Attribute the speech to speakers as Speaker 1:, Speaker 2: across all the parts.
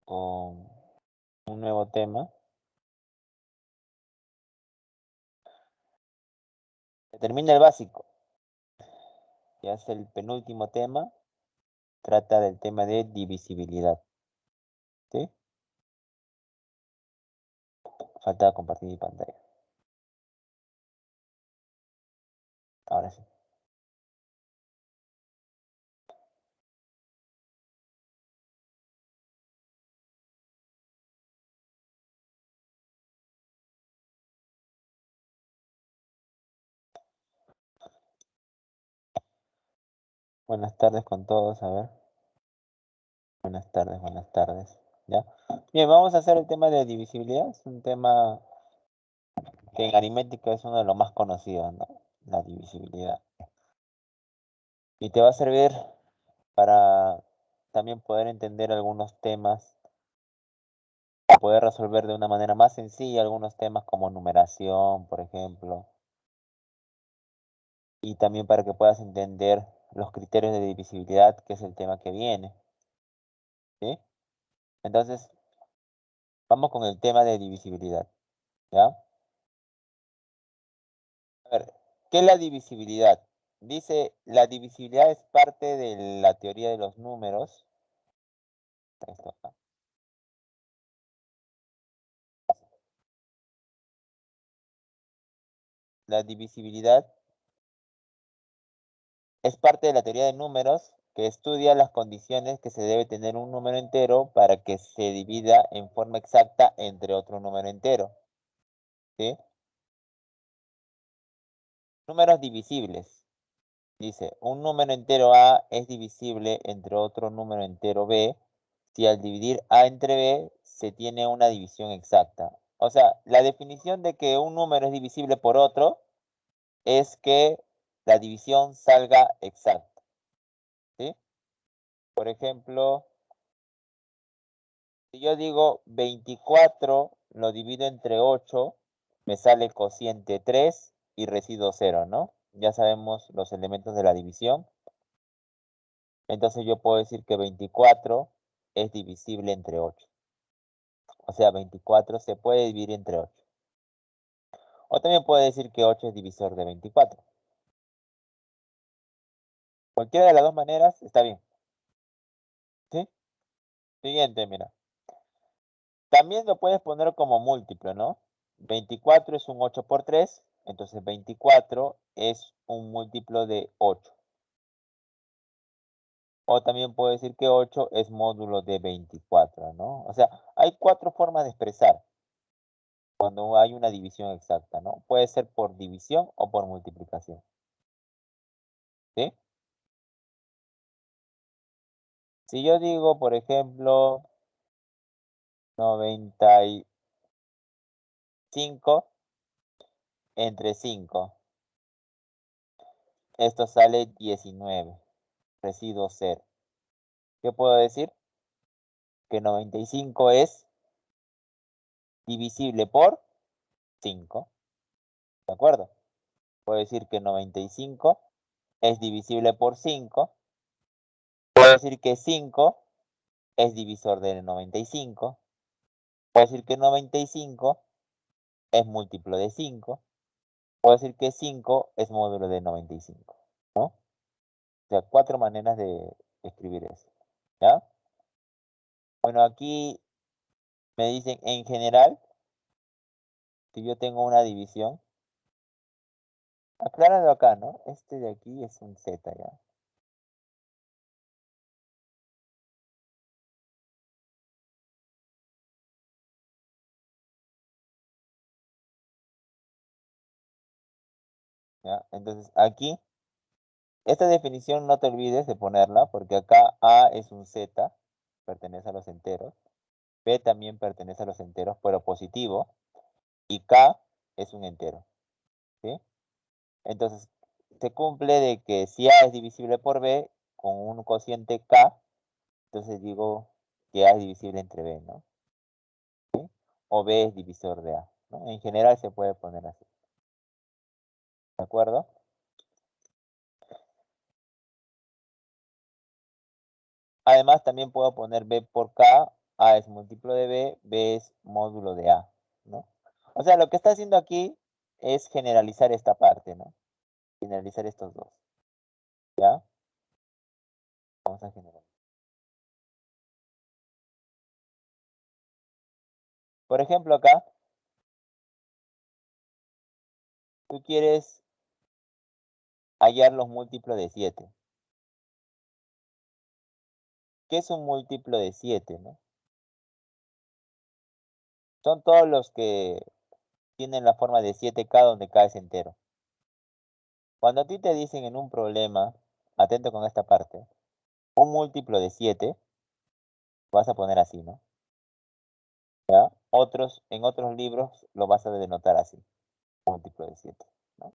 Speaker 1: con un nuevo tema. Se termina el básico. Ya es el penúltimo tema. Trata del tema de divisibilidad. ¿Sí? Falta compartir mi pantalla. Ahora sí. Buenas tardes con todos, a ver. Buenas tardes, buenas tardes. ¿Ya? Bien, vamos a hacer el tema de divisibilidad. Es un tema que en aritmética es uno de los más conocidos, ¿no? La divisibilidad. Y te va a servir para también poder entender algunos temas, poder resolver de una manera más sencilla algunos temas como numeración, por ejemplo, y también para que puedas entender los criterios de divisibilidad, que es el tema que viene, ¿sí? Entonces, vamos con el tema de divisibilidad, ¿ya? A ver, ¿qué es la divisibilidad? Dice, la divisibilidad es parte de la teoría de los números. Esto acá. La divisibilidad es parte de la teoría de números que estudia las condiciones que se debe tener un número entero para que se divida en forma exacta entre otro número entero, ¿sí? Números divisibles. Dice, un número entero A es divisible entre otro número entero B si al dividir A entre B se tiene una división exacta. O sea, la definición de que un número es divisible por otro es que la división salga exacta, ¿sí? Por ejemplo, si yo digo 24 lo divido entre 8, me sale cociente 3 y residuo 0, ¿no? Ya sabemos los elementos de la división. Entonces yo puedo decir que 24 es divisible entre 8. O sea, 24 se puede dividir entre 8. O también puedo decir que 8 es divisor de 24. Cualquiera de las dos maneras está bien. ¿Sí? Siguiente, mira. También lo puedes poner como múltiplo, ¿no? 24 es un 8 por 3, entonces 24 es un múltiplo de 8. O también puedo decir que 8 es módulo de 24, ¿no? O sea, hay 4 formas de expresar cuando hay una división exacta, ¿no? Puede ser por división o por multiplicación, ¿sí? Si yo digo, por ejemplo, 95 entre 5, esto sale 19, residuo 0. ¿Qué puedo decir? Que 95 es divisible por 5, ¿de acuerdo? Puedo decir que 95 es divisible por 5. Puedo decir que 5 es divisor de 95. Puedo decir que 95 es múltiplo de 5. Puedo decir que 5 es módulo de 95, ¿no? O sea, 4 maneras de escribir eso, ¿ya? Bueno, aquí me dicen en general, si yo tengo una división, acláralo acá, ¿no? Este de aquí es un Z, ¿ya? ¿Ya? Entonces, aquí, esta definición no te olvides de ponerla, porque acá A es un Z, pertenece a los enteros, B también pertenece a los enteros, pero positivo, y K es un entero, ¿sí? Entonces, se cumple de que si A es divisible por B con un cociente K, entonces digo que A es divisible entre B, ¿no? ¿Sí? O B es divisor de A, ¿no? En general se puede poner así, ¿de acuerdo? Además, también puedo poner B por K A es múltiplo de B, B es módulo de A, ¿no? O sea, lo que está haciendo aquí es generalizar esta parte, ¿no? Generalizar estos dos, ¿ya? Vamos a generalizar. Por ejemplo, acá, tú quieres hallar los múltiplos de 7. ¿Qué es un múltiplo de 7, no? Son todos los que tienen la forma de 7K donde K es entero. Cuando a ti te dicen en un problema, atento con esta parte, un múltiplo de 7, vas a poner así, ¿no? ¿Ya? En otros libros lo vas a denotar así, múltiplo de 7, ¿no?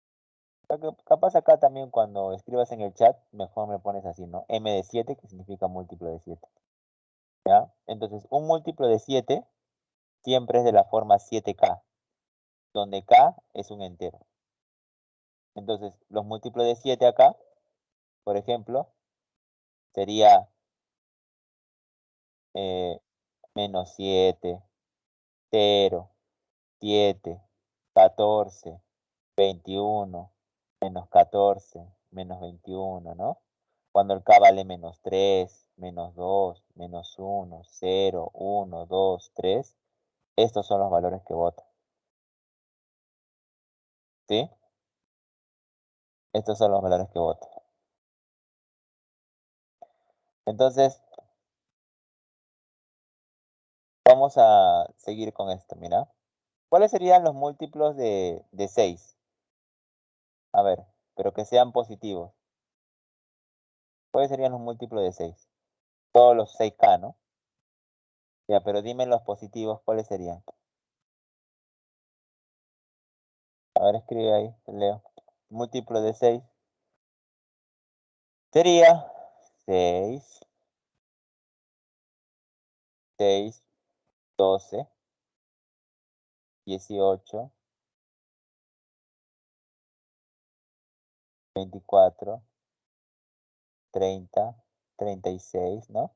Speaker 1: Capaz acá también cuando escribas en el chat, mejor me pones así, ¿no? M de 7, que significa múltiplo de 7, ¿ya? Entonces, un múltiplo de 7 siempre es de la forma 7K, donde K es un entero. Entonces, los múltiplos de 7 acá, por ejemplo, sería menos 7, 0, 7, 14, 21, menos 14, menos 21, ¿no? Cuando el K vale menos 3, menos 2, menos 1, 0, 1, 2, 3, estos son los valores que votan, ¿sí? Estos son los valores que votan. Entonces, vamos a seguir con esto, mira. ¿Cuáles serían los múltiplos de 6? A ver, pero que sean positivos. ¿Cuáles serían los múltiplos de 6? Todos los 6K, ¿no? Ya, pero dime los positivos, ¿cuáles serían? A ver, escribe ahí, te leo. Múltiplo de 6 sería 6, 6, 12, 18, 24, 30, 36, ¿no?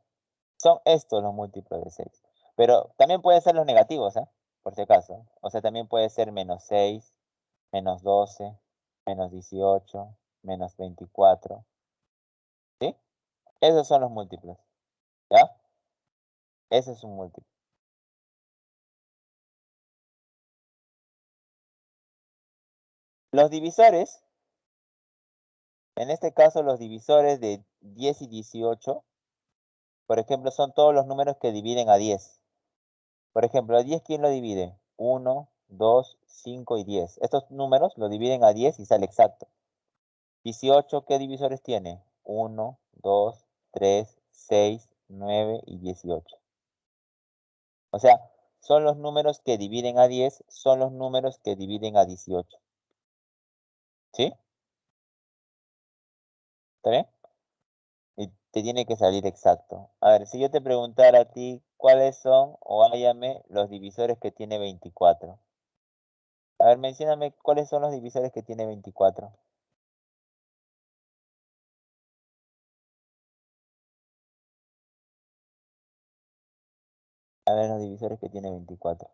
Speaker 1: Son estos los múltiplos de 6. Pero también pueden ser los negativos, ¿eh? Por si acaso. O sea, también puede ser menos 6, menos 12, menos 18, menos 24, ¿sí? Esos son los múltiplos, ¿ya? Ese es un múltiplo. Los divisores, en este caso los divisores de 10 y 18, por ejemplo, son todos los números que dividen a 10. Por ejemplo, a 10, ¿quién lo divide? 1, 2, 5 y 10. Estos números lo dividen a 10 y sale exacto. 18, ¿qué divisores tiene? 1, 2, 3, 6, 9 y 18. O sea, son los números que dividen a 10, son los números que dividen a 18. ¿Sí? ¿Está bien? Y te tiene que salir exacto. A ver, si yo te preguntara a ti, ¿cuáles son, o hállame, los divisores que tiene 24? A ver, mencióname cuáles son los divisores que tiene 24. A ver, los divisores que tiene 24.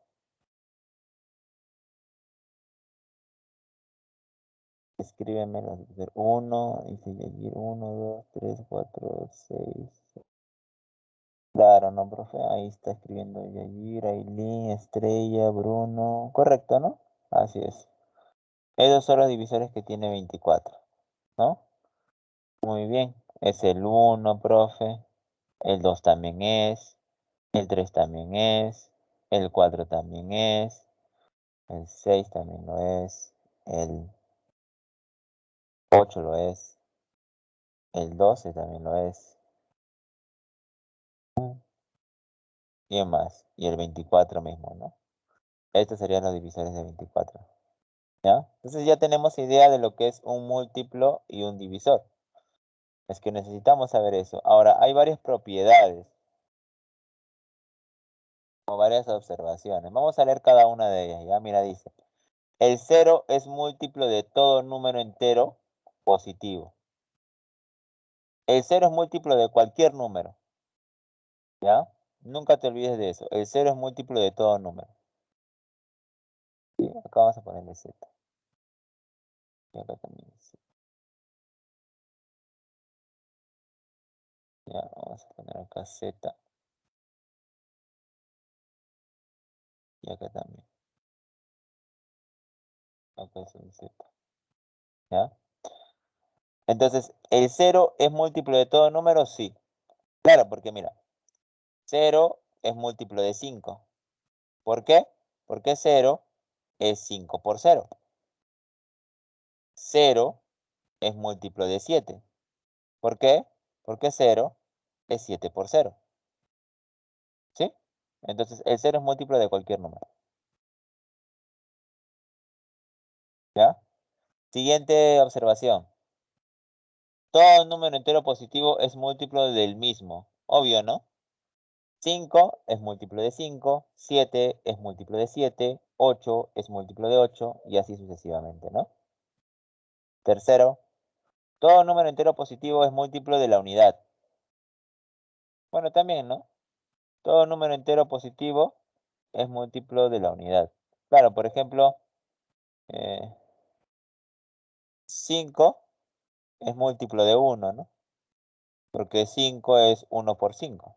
Speaker 1: Escríbeme los divisores. 1, y seguir 1, 2, 3, 4, 6. Claro, no, profe. Ahí está escribiendo Yayir, Ailín, Estrella, Bruno. Correcto, ¿no? Así es. Esos son los divisores que tiene 24, ¿no? Muy bien. Es el 1, profe. El 2 también es. El 3 también es. El 4 también es. El 6 también lo es. El 8 lo es. El 12 también lo es. Y más. Y el 24 mismo, ¿no? Estos serían los divisores de 24. ¿Ya? Entonces ya tenemos idea de lo que es un múltiplo y un divisor. Es que necesitamos saber eso. Ahora, hay varias propiedades o varias observaciones. Vamos a leer cada una de ellas. Ya, mira, dice. El 0 es múltiplo de todo número entero positivo. El 0 es múltiplo de cualquier número. ¿Ya? Nunca te olvides de eso. El 0 es múltiplo de todo número. ¿Sí? Acá vamos a ponerle z. Y acá también z. Ya, vamos a poner acá z. Y acá también. Acá es un z. ¿Ya? Entonces, ¿el 0 es múltiplo de todo número? Sí. Claro, porque mira, 0 es múltiplo de 5. ¿Por qué? Porque 0 es 5 por 0. 0 es múltiplo de 7. ¿Por qué? Porque 0 es 7 por 0. ¿Sí? Entonces, el 0 es múltiplo de cualquier número. ¿Ya? Siguiente observación. Todo número entero positivo es múltiplo del mismo. Obvio, ¿no? 5 es múltiplo de 5, 7 es múltiplo de 7, 8 es múltiplo de 8 y así sucesivamente, ¿no? Tercero, todo número entero positivo es múltiplo de la unidad. Bueno, también, ¿no? Todo número entero positivo es múltiplo de la unidad. Claro, por ejemplo, 5 es múltiplo de 1, ¿no? Porque 5 es 1 por 5.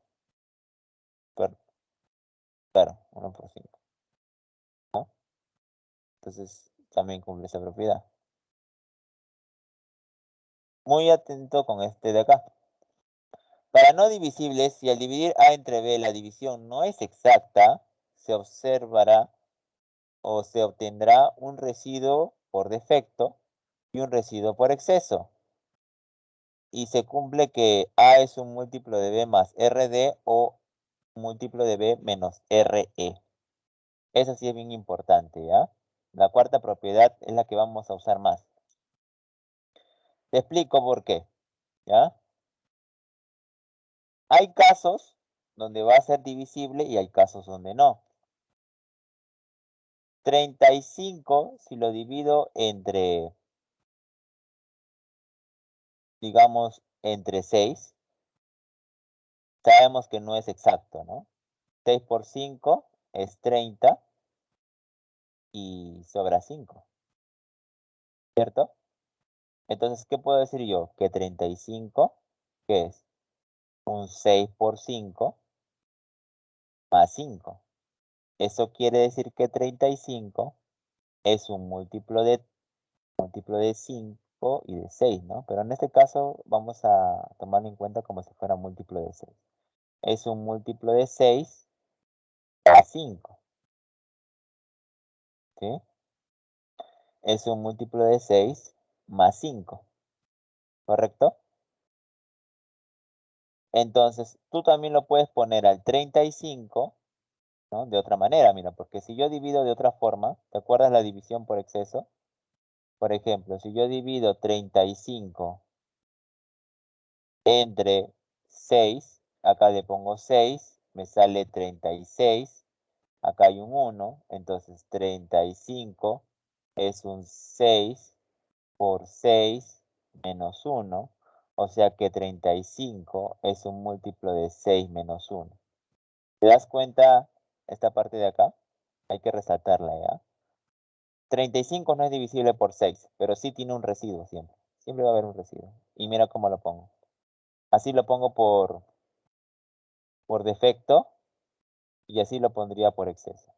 Speaker 1: Claro, 1 por 5, ¿no? Entonces, también cumple esa propiedad. Muy atento con este de acá. Para no divisibles, si al dividir A entre B la división no es exacta, se observará o se obtendrá un residuo por defecto y un residuo por exceso. Y se cumple que A es un múltiplo de B más RD o múltiplo de B menos RE. Eso sí es bien importante, ¿ya? La cuarta propiedad es la que vamos a usar más. Te explico por qué, ¿ya? Hay casos donde va a ser divisible y hay casos donde no. 35, si lo divido entre, digamos, entre 6, sabemos que no es exacto, ¿no? 6 por 5 es 30 y sobra 5, ¿cierto? Entonces, ¿qué puedo decir yo? Que 35, ¿qué es? Un 6 por 5 más 5. Eso quiere decir que 35 es un múltiplo de 5 y de 6, ¿no? Pero en este caso vamos a tomarlo en cuenta como si fuera múltiplo de 6. Es un múltiplo de 6 a 5, ¿sí? Es un múltiplo de 6 más 5, ¿correcto? Entonces, tú también lo puedes poner al 35, ¿no? De otra manera, mira, porque si yo divido de otra forma, ¿te acuerdas la división por exceso? Por ejemplo, si yo divido 35 entre 6, acá le pongo 6, me sale 36, acá hay un 1, entonces 35 es un 6 por 6 menos 1, o sea que 35 es un múltiplo de 6 menos 1. ¿Te das cuenta esta parte de acá? Hay que resaltarla, ¿ya? 35 no es divisible por 6, pero sí tiene un residuo siempre. Siempre va a haber un residuo. Y mira cómo lo pongo. Así lo pongo por defecto y así lo pondría por exceso.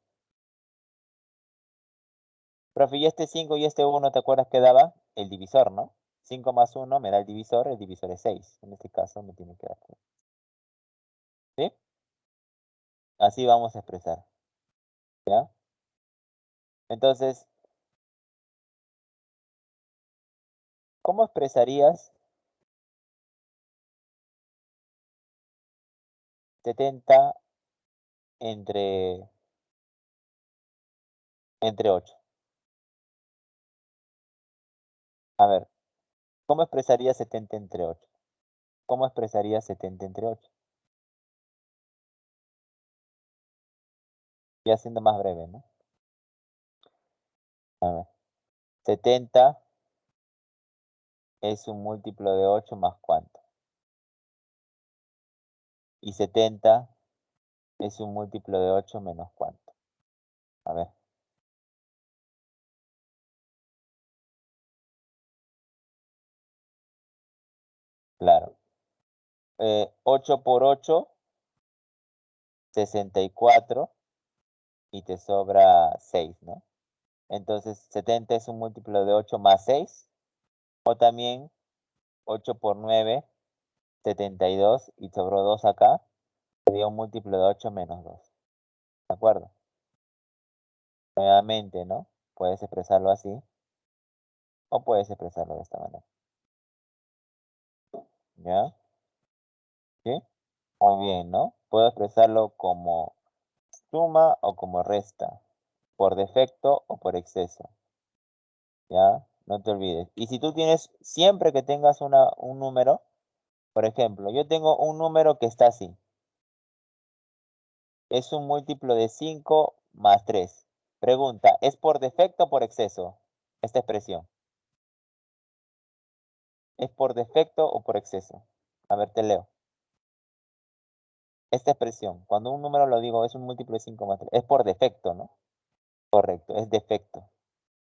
Speaker 1: Profe, y este 5 y este 1, ¿te acuerdas que daba? El divisor, ¿no? 5 más 1 me da el divisor es 6. En este caso me tiene que dar 3. ¿Sí? Así vamos a expresar, ¿ya? Entonces, ¿cómo expresarías 70 entre, entre 8? A ver, ¿cómo expresarías 70 entre 8? ¿Cómo expresarías 70 entre 8? Ya siendo más breve, ¿no? A ver, 70 es un múltiplo de 8 más ¿cuánto? Y 70 es un múltiplo de 8 menos cuánto. A ver. Claro. 8 por 8, 64 y te sobra 6, ¿no? Entonces 70 es un múltiplo de 8 más 6. O también 8 por 9, 72 y sobró 2 acá. Sería un múltiplo de 8 menos 2. ¿De acuerdo? Nuevamente, ¿no? Puedes expresarlo así o puedes expresarlo de esta manera. ¿Ya? ¿Sí? Muy bien, ¿no? Puedo expresarlo como suma o como resta, por defecto o por exceso. ¿Ya? No te olvides. Y si tú tienes, siempre que tengas un número, por ejemplo, yo tengo un número que está así. Es un múltiplo de 5 más 3. Pregunta, ¿es por defecto o por exceso esta expresión? ¿Es por defecto o por exceso? A ver, te leo. Esta expresión, cuando un número lo digo, es un múltiplo de 5 más 3. Es por defecto, ¿no? Correcto, es defecto.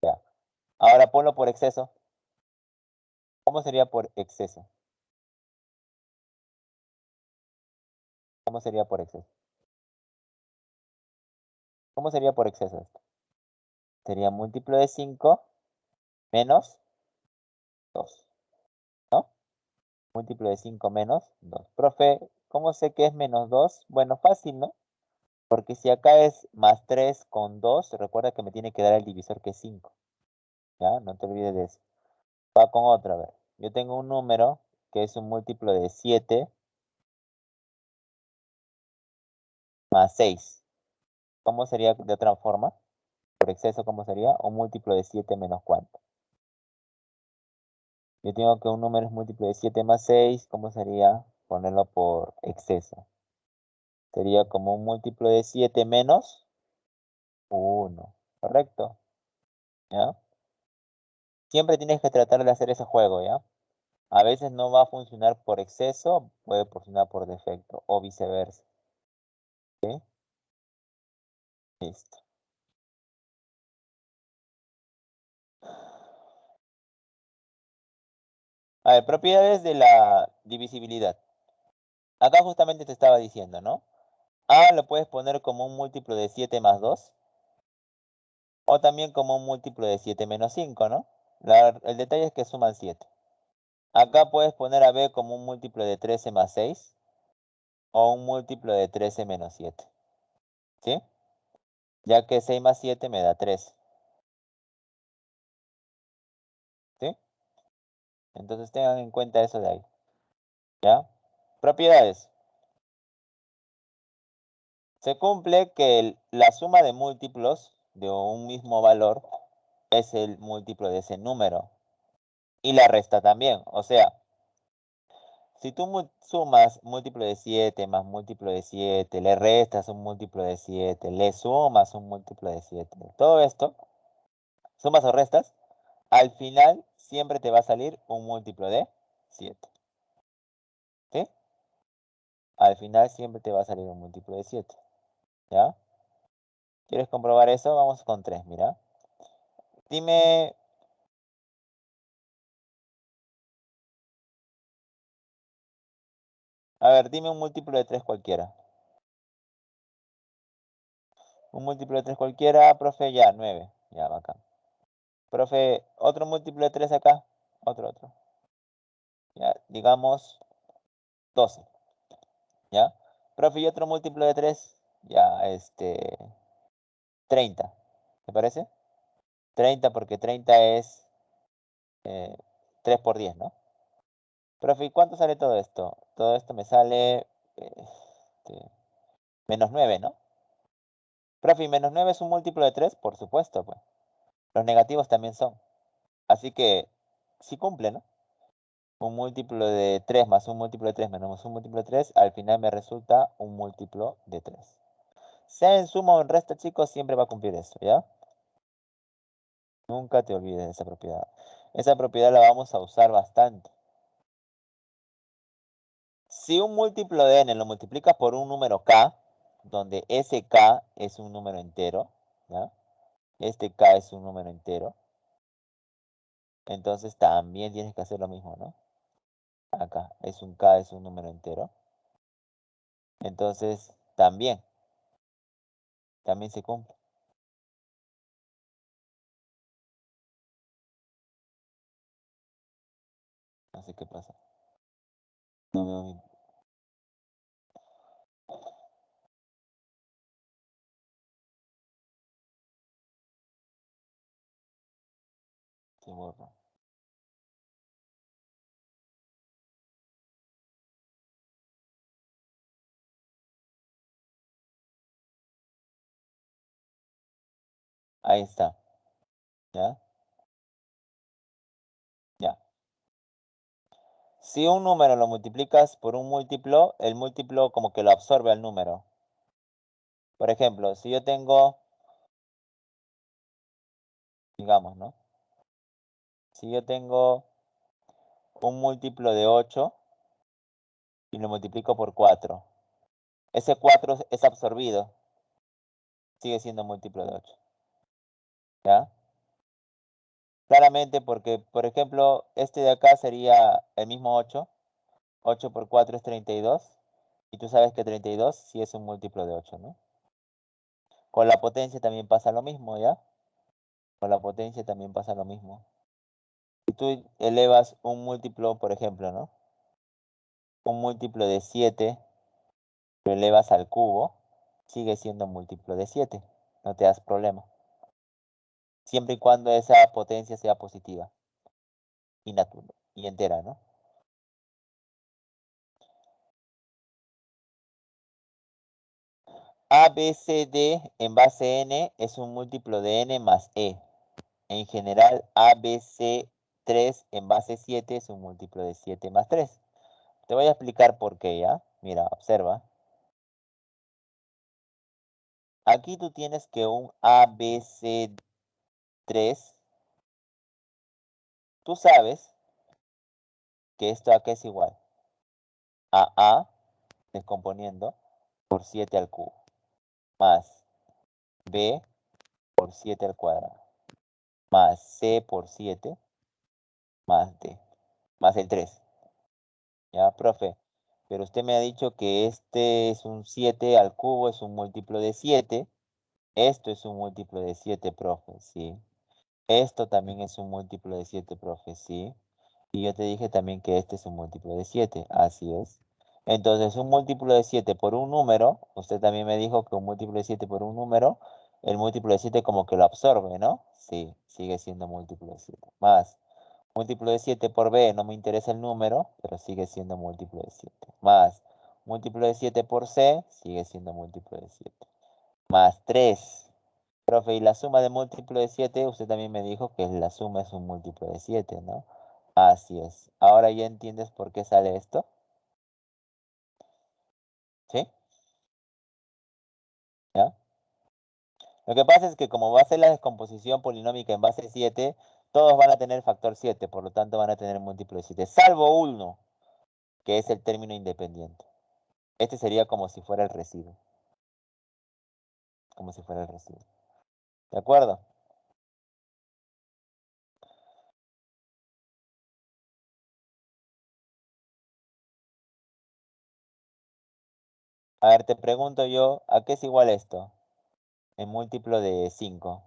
Speaker 1: Ya. Ahora ponlo por exceso. ¿Cómo sería por exceso? ¿Cómo sería por exceso? ¿Cómo sería por exceso esto? Sería múltiplo de 5 menos 2, ¿no? Múltiplo de 5 menos 2. Profe, ¿cómo sé que es menos 2? Bueno, fácil, ¿no? Porque si acá es más 3 con 2, recuerda que me tiene que dar el divisor que es 5. ¿Ya? No te olvides de eso. Va con otra, a ver. Yo tengo un número que es un múltiplo de 7 más 6. ¿Cómo sería de otra forma? Por exceso, ¿cómo sería? Un múltiplo de 7 menos cuánto. Yo tengo que un número es múltiplo de 7 más 6. ¿Cómo sería? Ponerlo por exceso. Sería como un múltiplo de 7 menos 1. ¿Correcto? ¿Ya? Siempre tienes que tratar de hacer ese juego, ¿ya? A veces no va a funcionar por exceso, puede funcionar por defecto o viceversa. ¿Sí? Listo. A ver, propiedades de la divisibilidad. Acá justamente te estaba diciendo, ¿no? A lo puedes poner como un múltiplo de 7 más 2 o también como un múltiplo de 7 menos 5, ¿no? El detalle es que suman 7. Acá puedes poner a B como un múltiplo de 13 más 6 o un múltiplo de 13 menos 7. ¿Sí? Ya que 6 más 7 me da 13. ¿Sí? Entonces tengan en cuenta eso de ahí. ¿Ya? Propiedades. Se cumple que la suma de múltiplos de un mismo valor es el múltiplo de ese número. Y la resta también. O sea, si tú sumas múltiplo de 7 más múltiplo de 7, le restas un múltiplo de 7, le sumas un múltiplo de 7, todo esto, sumas o restas, al final siempre te va a salir un múltiplo de 7. ¿Sí? Al final siempre te va a salir un múltiplo de 7. ¿Ya? ¿Quieres comprobar eso? Vamos con 3, mira. Dime, a ver, dime un múltiplo de 3 cualquiera. Un múltiplo de 3 cualquiera, profe, ya, 9. Ya, bacán. Profe, otro múltiplo de 3 acá. Otro. Ya, digamos 12. ¿Ya? Profe, y otro múltiplo de 3. Ya, 30. ¿Te parece? 30 porque 30 es 3 por 10, ¿no? Profe, ¿y cuánto sale todo esto? Todo esto me sale menos 9, ¿no? Profe, ¿y menos 9 es un múltiplo de 3? Por supuesto, pues. Los negativos también son. Así que sí cumple, ¿no? Un múltiplo de 3 más un múltiplo de 3 menos un múltiplo de 3, al final me resulta un múltiplo de 3. Sea en suma o en resta, chicos, siempre va a cumplir eso, ¿ya? Nunca te olvides de esa propiedad. Esa propiedad la vamos a usar bastante. Si un múltiplo de n lo multiplicas por un número k, donde ese K es un número entero, ¿ya? Este K es un número entero. Entonces también tienes que hacer lo mismo, ¿no? Acá es un K, es un número entero. Entonces también se cumple. No sé qué pasa. No veo mi... Se borra. Ahí está. ¿Ya? Ya. Si un número lo multiplicas por un múltiplo, el múltiplo como que lo absorbe al número. Por ejemplo, si yo tengo, digamos, ¿no? Si yo tengo un múltiplo de 8 y lo multiplico por 4, ese 4 es absorbido, sigue siendo múltiplo de 8. ¿Ya? Claramente porque, por ejemplo, este de acá sería el mismo 8. 8 por 4 es 32. Y tú sabes que 32 sí es un múltiplo de 8, ¿no? Con la potencia también pasa lo mismo, ¿ya? Con la potencia también pasa lo mismo. Si tú elevas un múltiplo, por ejemplo, ¿no? Un múltiplo de 7 lo elevas al cubo, sigue siendo múltiplo de 7. No te das problema. Siempre y cuando esa potencia sea positiva y natural y entera, ¿no? A, B, C, D en base n es un múltiplo de n más e. En general, A, B, C, 3 en base 7 es un múltiplo de 7 más 3. Te voy a explicar por qué, ¿ya? Mira, observa. Aquí tú tienes que un A, B, C, 3. Tú sabes que esto acá es igual a A descomponiendo por 7 al cubo, más B por 7 al cuadrado, más C por 7, más D, más el 3. ¿Ya, profe? Pero usted me ha dicho que este es un 7 al cubo, es un múltiplo de 7. Esto es un múltiplo de 7, profe, sí. Esto también es un múltiplo de 7, profe, sí. Y yo te dije también que este es un múltiplo de 7, así es. Entonces, un múltiplo de 7 por un número, usted también me dijo que un múltiplo de 7 por un número, el múltiplo de 7 como que lo absorbe, ¿no? Sí, sigue siendo múltiplo de 7. Más, múltiplo de 7 por b, no me interesa el número, pero sigue siendo múltiplo de 7. Más, múltiplo de 7 por c, sigue siendo múltiplo de 7. Más 3. Profe, y la suma de múltiplo de 7, usted también me dijo que la suma es un múltiplo de 7, ¿no? Así es. Ahora ya entiendes por qué sale esto. ¿Sí? ¿Ya? Lo que pasa es que como va a ser la descomposición polinómica en base 7, todos van a tener factor 7, por lo tanto van a tener múltiplo de 7, salvo uno, que es el término independiente. Este sería como si fuera el residuo. Como si fuera el residuo. ¿De acuerdo? A ver, te pregunto yo, ¿a qué es igual esto? En múltiplo de 5.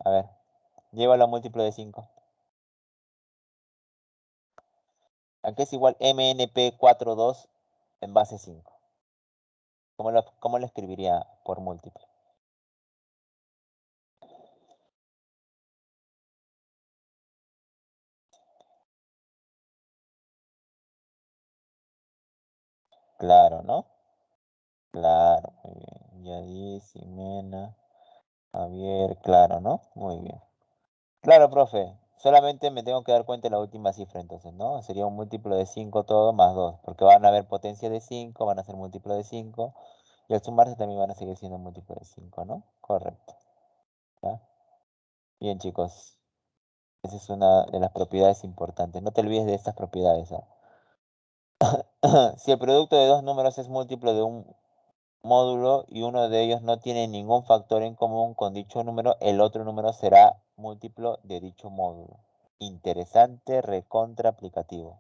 Speaker 1: A ver, llévalo a múltiplo de 5. ¿A qué es igual MNP42 en base 5? ¿Cómo lo escribiría por múltiplo? Claro, ¿no? Claro, muy bien. Yadis, Ximena, Javier, claro, ¿no? Muy bien. Claro, profe. Solamente me tengo que dar cuenta de la última cifra entonces, ¿no? Sería un múltiplo de 5 todo más 2, porque van a haber potencia de 5, van a ser múltiplo de 5, y al sumarse también van a seguir siendo múltiplo de 5, ¿no? Correcto. ¿Ya? Bien, chicos. Esa es una de las propiedades importantes. No te olvides de estas propiedades. ¿Ah? Si el producto de dos números es múltiplo de un módulo y uno de ellos no tiene ningún factor en común con dicho número, el otro número será múltiplo de dicho módulo. Interesante, recontra aplicativo.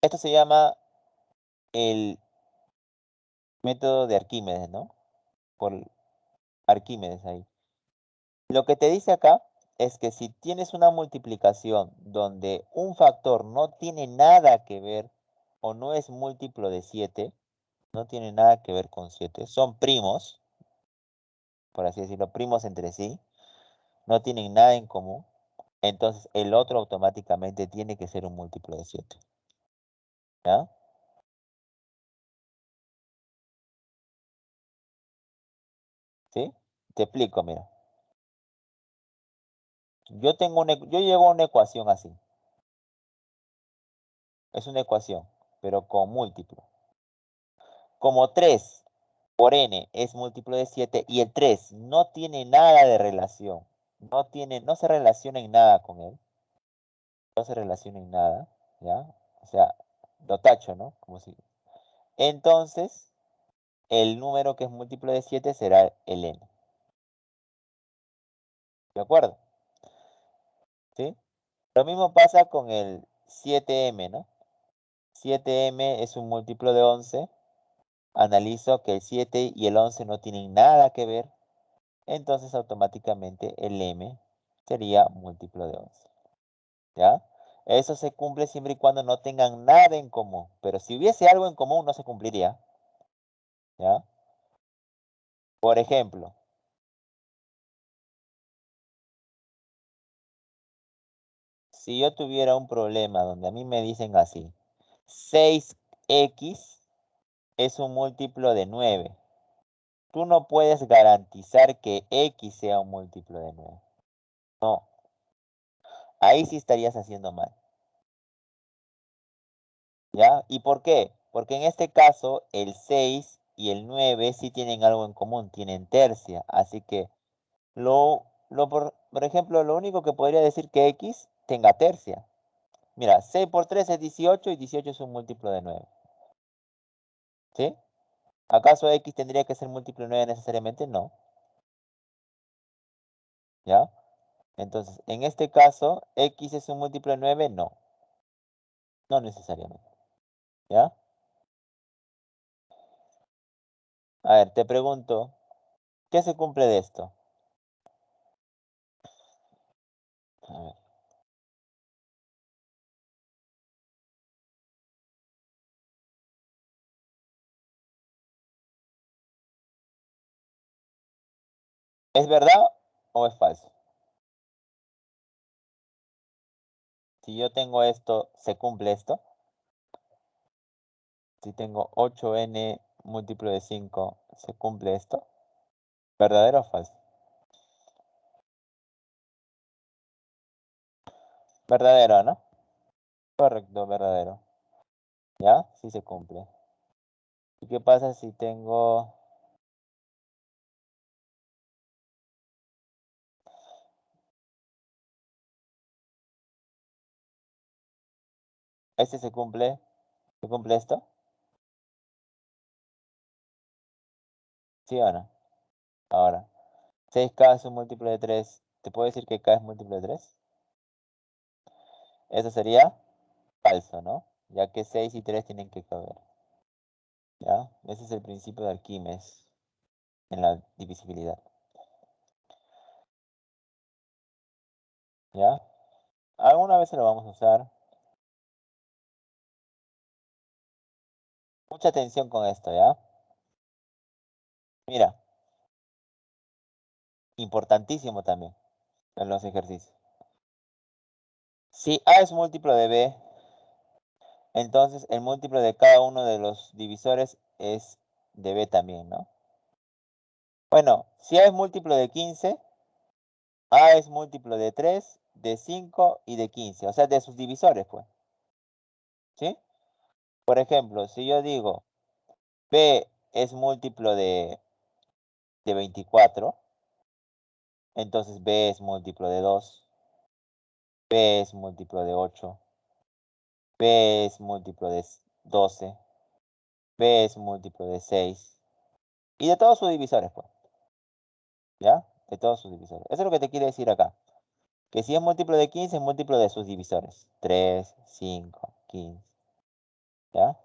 Speaker 1: Esto se llama el método de Arquímedes, ¿no? Por Arquímedes ahí. Lo que te dice acá es que si tienes una multiplicación donde un factor no tiene nada que ver o no es múltiplo de 7, no tiene nada que ver con 7, son primos, por así decirlo, primos entre sí, no tienen nada en común, entonces el otro automáticamente tiene que ser un múltiplo de 7. ¿Ya? ¿Sí? Te explico, mira. Yo llevo una ecuación así. Es una ecuación, pero con múltiplo. Como 3 por n es múltiplo de 7 y el 3 no tiene nada de relación, no se relaciona en nada con él, no se relaciona en nada, ¿ya? O sea, lo tacho, ¿no? Como si... Entonces, el número que es múltiplo de 7 será el n. ¿De acuerdo? ¿Sí? Lo mismo pasa con el 7m, ¿no? 7m es un múltiplo de 11. Analizo que el 7 y el 11 no tienen nada que ver. Entonces automáticamente el m sería múltiplo de 11. ¿Ya? Eso se cumple siempre y cuando no tengan nada en común. Pero si hubiese algo en común, no se cumpliría. ¿Ya? Por ejemplo, si yo tuviera un problema donde a mí me dicen así, 6x es un múltiplo de 9. Tú no puedes garantizar que x sea un múltiplo de 9. No, ahí sí estarías haciendo mal. ¿Ya? ¿Y por qué? Porque en este caso el 6 y el 9 sí tienen algo en común, tienen tercia. Así que por ejemplo, lo único que podría decir que x tenga tercia. Mira, 6 por 3 es 18 y 18 es un múltiplo de 9. ¿Sí? ¿Acaso x tendría que ser múltiplo de 9 necesariamente? No. ¿Ya? Entonces, en este caso, x es un múltiplo de 9, no. No necesariamente. ¿Ya? A ver, te pregunto, ¿qué se cumple de esto? A ver. ¿Es verdad o es falso? Si yo tengo esto, ¿se cumple esto? Si tengo 8n múltiplo de 5, ¿se cumple esto? ¿Verdadero o falso? Verdadero, ¿no? Correcto, verdadero. ¿Ya? Sí se cumple. ¿Y qué pasa si tengo... ¿Este se cumple? ¿Se cumple esto? ¿Sí o no? Ahora, 6k es un múltiplo de 3. ¿Te puedo decir que k es múltiplo de 3? Eso sería falso, ¿no? Ya que 6 y 3 tienen que caber. ¿Ya? Ese es el principio de Arquímedes en la divisibilidad. ¿Ya? Alguna vez se lo vamos a usar. Mucha atención con esto, ¿ya? Mira, importantísimo también en los ejercicios. Si A es múltiplo de B, entonces el múltiplo de cada uno de los divisores es de B también, ¿no? Bueno, si A es múltiplo de 15, A es múltiplo de 3, de 5 y de 15, o sea, de sus divisores, pues. ¿Sí? Por ejemplo, si yo digo B es múltiplo de 24, Entonces b es múltiplo de 2, b es múltiplo de 8, b es múltiplo de 12, b es múltiplo de 6 y de todos sus divisores, pues, ¿ya? De todos sus divisores. Eso es lo que te quiere decir acá. Que si es múltiplo de 15, es múltiplo de sus divisores. 3, 5, 15, ¿ya?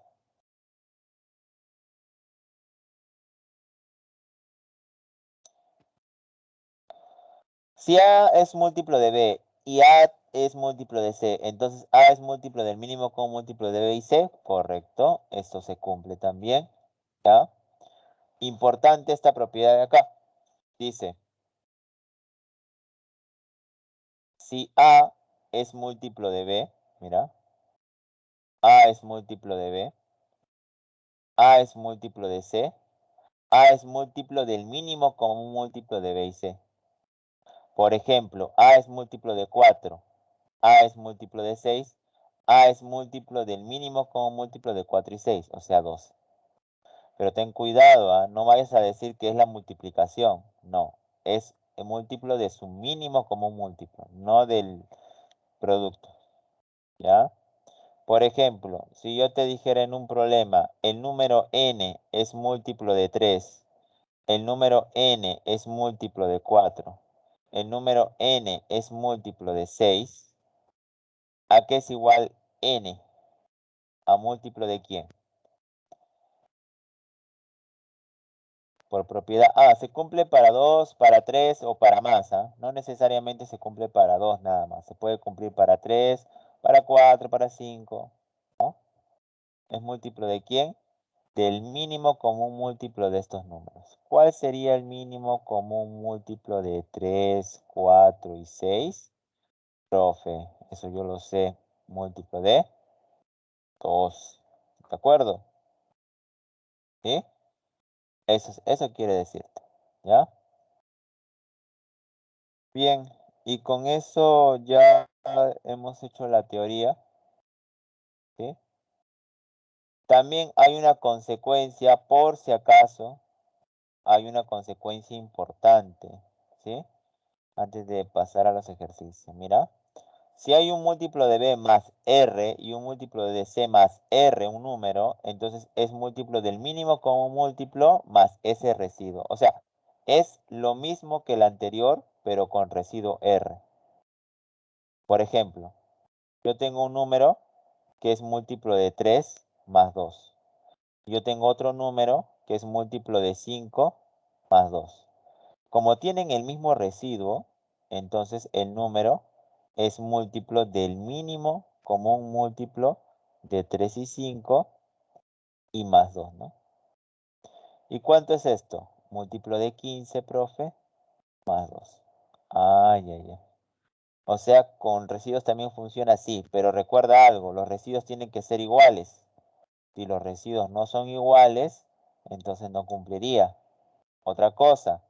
Speaker 1: Si A es múltiplo de B y A es múltiplo de C, entonces A es múltiplo del mínimo con múltiplo de B y C, correcto, esto se cumple también, ¿ya? Importante esta propiedad de acá, dice, si A es múltiplo de B, mira, A es múltiplo de B, A es múltiplo de C, A es múltiplo del mínimo con un múltiplo de B y C. Por ejemplo, A es múltiplo de 4, A es múltiplo de 6, A es múltiplo del mínimo con un múltiplo de 4 y 6, o sea, 12. Pero ten cuidado, ¿ah? No vayas a decir que es la multiplicación. No, es el múltiplo de su mínimo como un múltiplo, no del producto. ¿Ya? Por ejemplo, si yo te dijera en un problema, el número n es múltiplo de 3, el número n es múltiplo de 4, el número n es múltiplo de 6, ¿a qué es igual n? ¿A múltiplo de quién? Por propiedad. Se cumple para 2, para 3 o para más. No necesariamente se cumple para 2 nada más. Se puede cumplir para 3, para 4, para 5. ¿No? ¿Es múltiplo de quién? Del mínimo común múltiplo de estos números. ¿Cuál sería el mínimo común múltiplo de 3, 4 y 6? Profe, eso yo lo sé. Múltiplo de 2. ¿De acuerdo? ¿Sí? Eso quiere decirte. ¿Ya? Bien, y con eso ya hemos hecho la teoría, ¿sí? También hay una consecuencia, por si acaso, hay una consecuencia importante, ¿sí? Antes de pasar a los ejercicios. Mira, si hay un múltiplo de b más r y un múltiplo de c más r, un número, entonces es múltiplo del mínimo con un múltiplo más ese residuo. O sea, es lo mismo que el anterior, pero con residuo r. Por ejemplo, yo tengo un número que es múltiplo de 3 más 2. Yo tengo otro número que es múltiplo de 5 más 2. Como tienen el mismo residuo, entonces el número es múltiplo del mínimo común múltiplo de 3 y 5 y más 2, ¿no? ¿Y cuánto es esto? Múltiplo de 15, profe, más 2. Ay, ay, ay. O sea, con residuos también funciona así, pero recuerda algo, los residuos tienen que ser iguales. Si los residuos no son iguales, entonces no cumpliría. Otra cosa,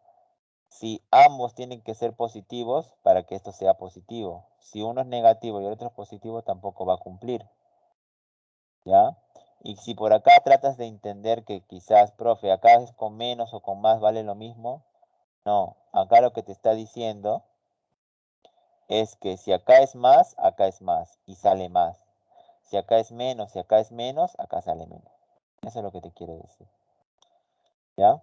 Speaker 1: si ambos tienen que ser positivos para que esto sea positivo. Si uno es negativo y el otro es positivo, tampoco va a cumplir. ¿Ya? Y si por acá tratas de entender que quizás, profe, acá es con menos o con más vale lo mismo, no, acá lo que te está diciendo es que si acá es más y sale más. Si acá es menos, si acá es menos, acá sale menos. Eso es lo que te quiero decir. ¿Ya?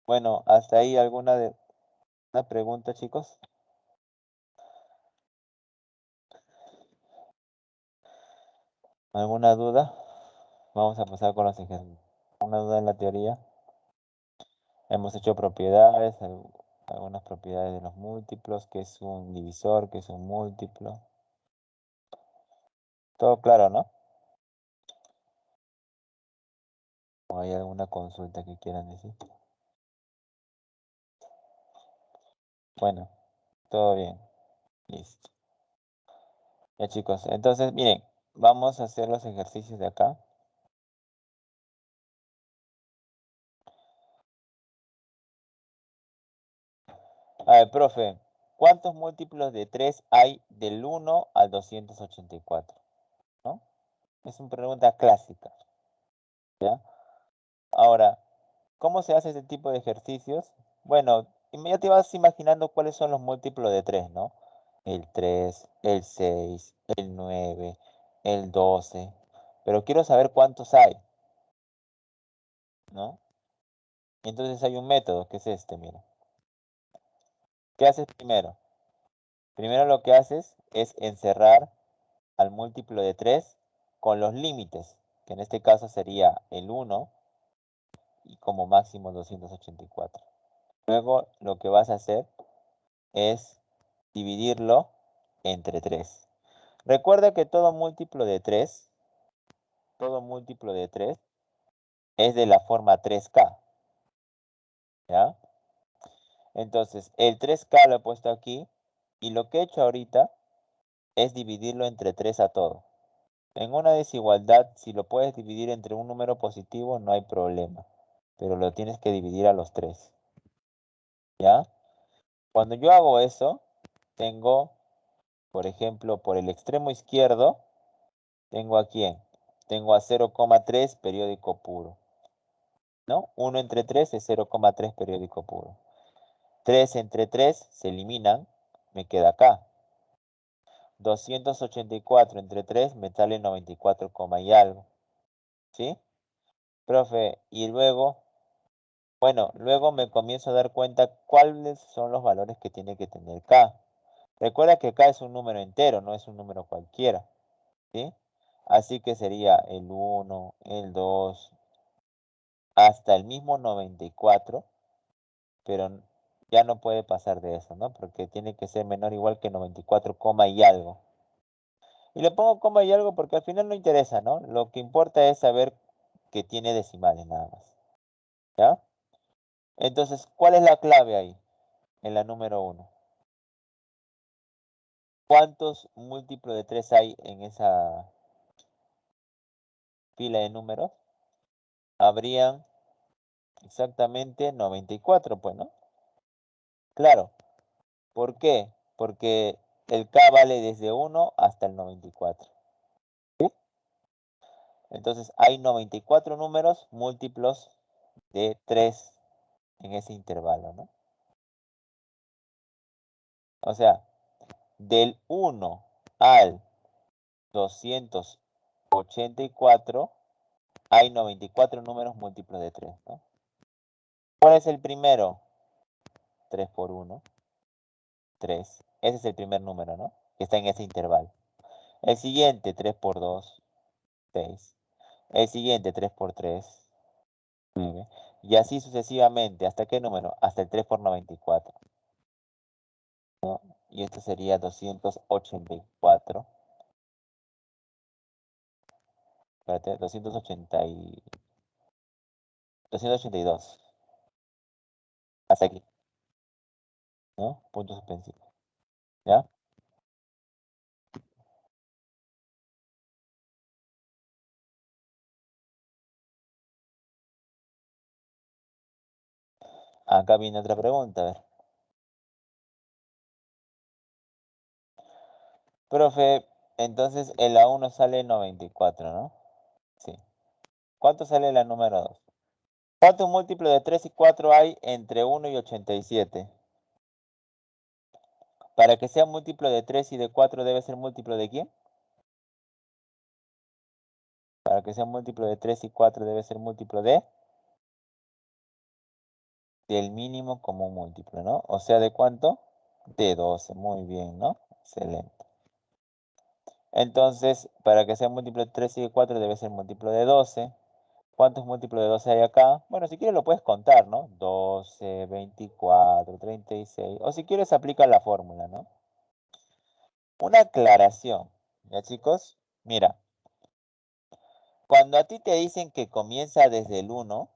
Speaker 1: Bueno, hasta ahí una pregunta, chicos. ¿Alguna duda? Vamos a pasar con los ejemplos. ¿Una duda en la teoría? Hemos hecho propiedades, algunas propiedades de los múltiplos, que es un divisor, que es un múltiplo. Todo claro, ¿no? ¿O hay alguna consulta que quieran decir? Bueno, todo bien. Listo. Ya, chicos, entonces miren, vamos a hacer los ejercicios de acá. A ver, profe, ¿cuántos múltiplos de 3 hay del 1 al 284? ¿No? Es una pregunta clásica, ¿ya? Ahora, ¿cómo se hace este tipo de ejercicios? Bueno, ya te vas imaginando cuáles son los múltiplos de 3, ¿no? El 3, el 6, el 9, el 12. Pero quiero saber cuántos hay, ¿no? Entonces hay un método, que es este, mira. ¿Qué haces primero? Primero lo que haces es encerrar al múltiplo de 3 con los límites, que en este caso sería el 1 y como máximo 284. Luego lo que vas a hacer es dividirlo entre 3. Recuerda que todo múltiplo de 3 es de la forma 3K, ¿ya? Entonces, el 3K lo he puesto aquí y lo que he hecho ahorita es dividirlo entre 3 a todo. En una desigualdad, si lo puedes dividir entre un número positivo, no hay problema, pero lo tienes que dividir a los 3, ¿ya? Cuando yo hago eso, tengo, por ejemplo, por el extremo izquierdo, tengo a quién? Tengo a 0,3 periódico puro, ¿no? 1 entre 3 es 0,3 periódico puro. 3 entre 3 se eliminan, me queda acá. 284 entre 3 me sale 94, y algo, ¿sí? Profe, y luego, bueno, luego me comienzo a dar cuenta cuáles son los valores que tiene que tener K. Recuerda que K es un número entero, no es un número cualquiera, ¿sí? Así que sería el 1, el 2, hasta el mismo 94, pero ya no puede pasar de eso, ¿no? Porque tiene que ser menor o igual que 94, y algo. Y le pongo coma y algo porque al final no interesa, ¿no? Lo que importa es saber que tiene decimales nada más, ¿ya? Entonces, ¿cuál es la clave ahí? En la número 1. ¿Cuántos múltiplos de 3 hay en esa fila de números? Habrían exactamente 94, pues, ¿no? Claro. ¿Por qué? Porque el K vale desde 1 hasta el 94. ¿Sí? Entonces hay 94 números múltiplos de 3 en ese intervalo, ¿no? O sea, del 1 al 284 hay 94 números múltiplos de 3, ¿no? ¿Cuál es el primero? 3 por 1, 3. Ese es el primer número, ¿no? Que está en ese intervalo. El siguiente, 3 por 2, 6. El siguiente, 3 por 3, 9. Y así sucesivamente. ¿Hasta qué número? Hasta el 3 por 94, ¿no? Y esto sería 284. Espérate, 282. Hasta aquí, ¿no? Punto suspensivo. ¿Ya? Acá viene otra pregunta, a ver. Profe, entonces en la 1 sale 94, ¿no? Sí. ¿Cuánto sale la número 2? ¿Cuántos múltiplos de 3 y 4 hay entre 1 y 87? Para que sea múltiplo de 3 y de 4 debe ser múltiplo de ¿quién? Para que sea múltiplo de 3 y 4 debe ser múltiplo del mínimo común múltiplo, ¿no? O sea, ¿de cuánto? De 12. Muy bien, ¿no? Excelente. Entonces, para que sea múltiplo de 3 y de 4 debe ser múltiplo de 12. ¿Cuántos múltiplos de 12 hay acá? Bueno, si quieres lo puedes contar, ¿no? 12, 24, 36. O si quieres aplica la fórmula, ¿no? Una aclaración, ¿ya chicos? Mira, cuando a ti te dicen que comienza desde el 1,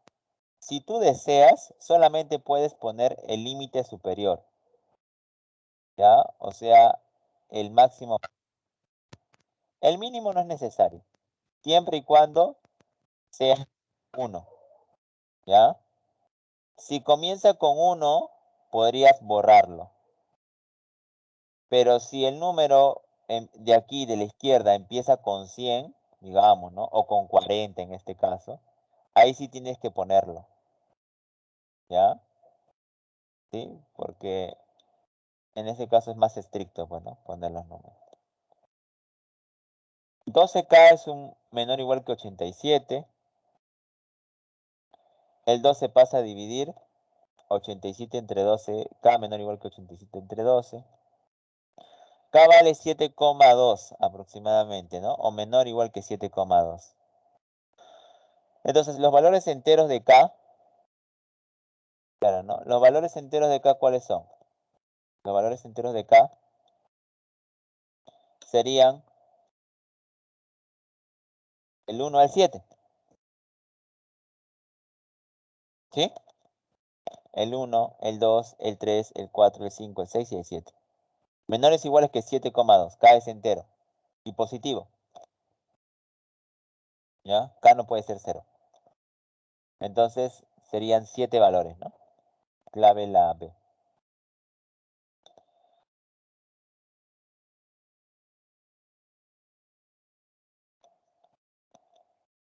Speaker 1: si tú deseas, solamente puedes poner el límite superior, ¿ya? O sea, el máximo. El mínimo no es necesario, siempre y cuando sea 1, ¿ya? Si comienza con 1, podrías borrarlo. Pero si el número de aquí, de la izquierda, empieza con 100, digamos, ¿no? O con 40 en este caso, ahí sí tienes que ponerlo, ¿ya? ¿sí? Porque en este caso es más estricto, bueno, poner los números. 12K es un menor o igual que 87. El 12 pasa a dividir 87 entre 12, K menor o igual que 87 entre 12. K vale 7,2 aproximadamente, ¿no? O menor o igual que 7,2. Entonces, los valores enteros de K, claro, ¿no? Los valores enteros de K, ¿cuáles son? Los valores enteros de K serían el 1 al 7, ¿sí? El 1, el 2, el 3, el 4, el 5, el 6 y el 7. Menores o iguales que 7,2. K es entero y positivo, ¿ya? K no puede ser 0. Entonces, serían 7 valores, ¿no? Clave la B.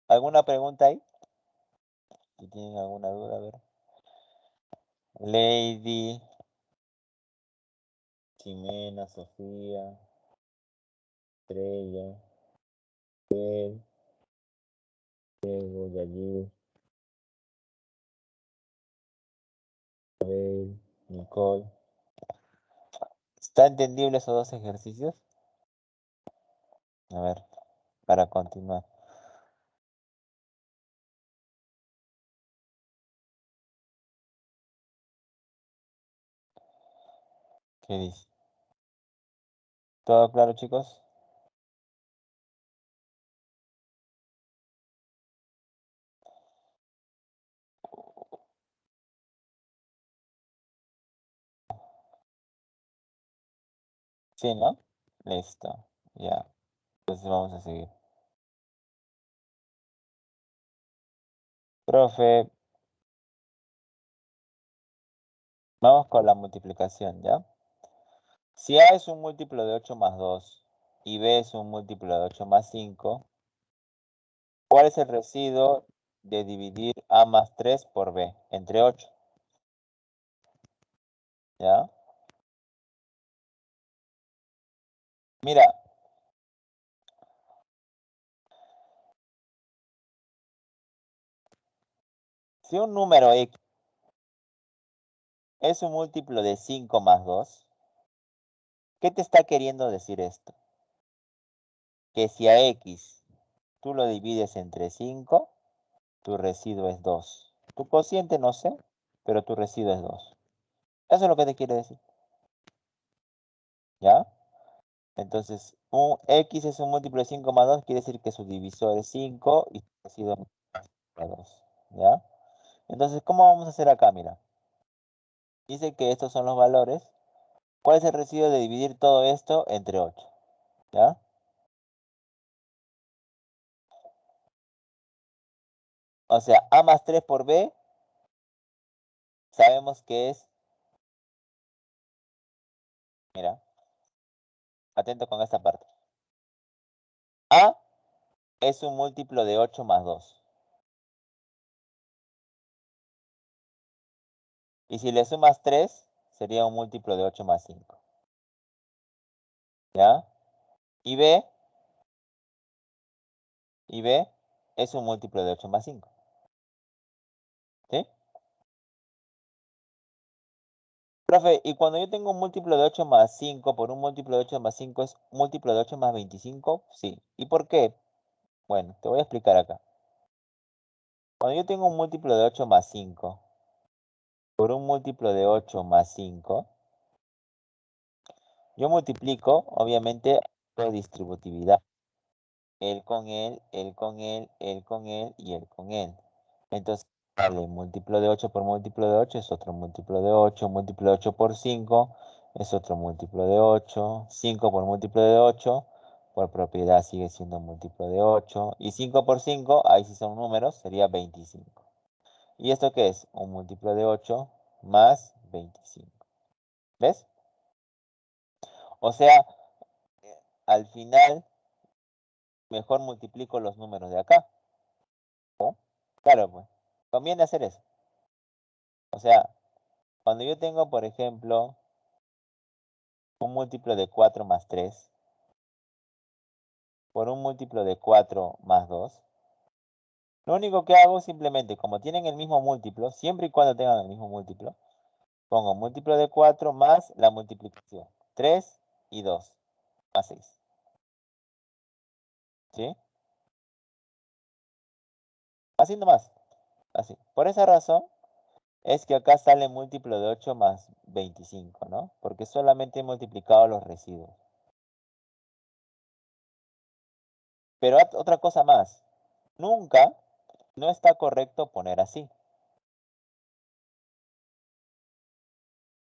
Speaker 1: ¿Alguna pregunta ahí? Si tienen alguna duda, a ver. Lady, Ximena, Sofía, Estrella, Bel, Diego, Yayir, Abel, Nicole. ¿Está entendible esos dos ejercicios? A ver, para continuar. ¿Qué dice? ¿Todo claro, chicos? Sí, ¿no? Listo. Ya. Entonces vamos a seguir. Profe, vamos con la multiplicación, ¿ya? Si A es un múltiplo de 8 más 2 y B es un múltiplo de 8 más 5, ¿cuál es el residuo de dividir A más 3 por B entre 8? ¿Ya? Mira, si un número X es un múltiplo de 5 más 2, ¿qué te está queriendo decir esto? Que si a X tú lo divides entre 5, tu residuo es 2. Tu cociente no sé, pero tu residuo es 2. Eso es lo que te quiere decir. ¿Ya? Entonces, un X es un múltiplo de 5 más 2, quiere decir que su divisor es 5 y su residuo es 2. ¿Ya? Entonces, ¿cómo vamos a hacer acá? Mira, dice que estos son los valores. ¿Cuál es el residuo de dividir todo esto entre 8? ¿Ya? O sea, A más 3 por B, sabemos que es, mira, atento con esta parte. A es un múltiplo de 8 más 2. Y si le sumas 3, sería un múltiplo de 8 más 5. ¿Ya? Y B, es un múltiplo de 8 más 5. ¿Sí? Profe, y cuando yo tengo un múltiplo de 8 más 5 por un múltiplo de 8 más 5 es múltiplo de 8 más 25, sí. ¿Y por qué? Bueno, te voy a explicar acá. Cuando yo tengo un múltiplo de 8 más 5 por un múltiplo de 8 más 5, yo multiplico, obviamente, por distributividad. Él con él, él con él, él con él y él con él. Entonces, vale, múltiplo de 8 por múltiplo de 8 es otro múltiplo de 8, múltiplo de 8 por 5 es otro múltiplo de 8, 5 por múltiplo de 8, por propiedad sigue siendo múltiplo de 8, y 5 por 5, ahí sí son números, sería 25. ¿Y esto qué es? Un múltiplo de 8 más 25. ¿Ves? O sea, al final, mejor multiplico los números de acá. ¿No? Claro, pues. Conviene hacer eso. O sea, Cuando yo tengo, por ejemplo, un múltiplo de 4 más 3 por un múltiplo de 4 más 2, lo único que hago simplemente, como tienen el mismo múltiplo, siempre y cuando tengan el mismo múltiplo, pongo múltiplo de 4 más la multiplicación. 3 y 2 más 6. ¿Sí? Así nomás. Así. Por esa razón es que acá sale múltiplo de 8 más 25, ¿no? Porque solamente he multiplicado los residuos. Pero otra cosa más. Nunca no está correcto poner así.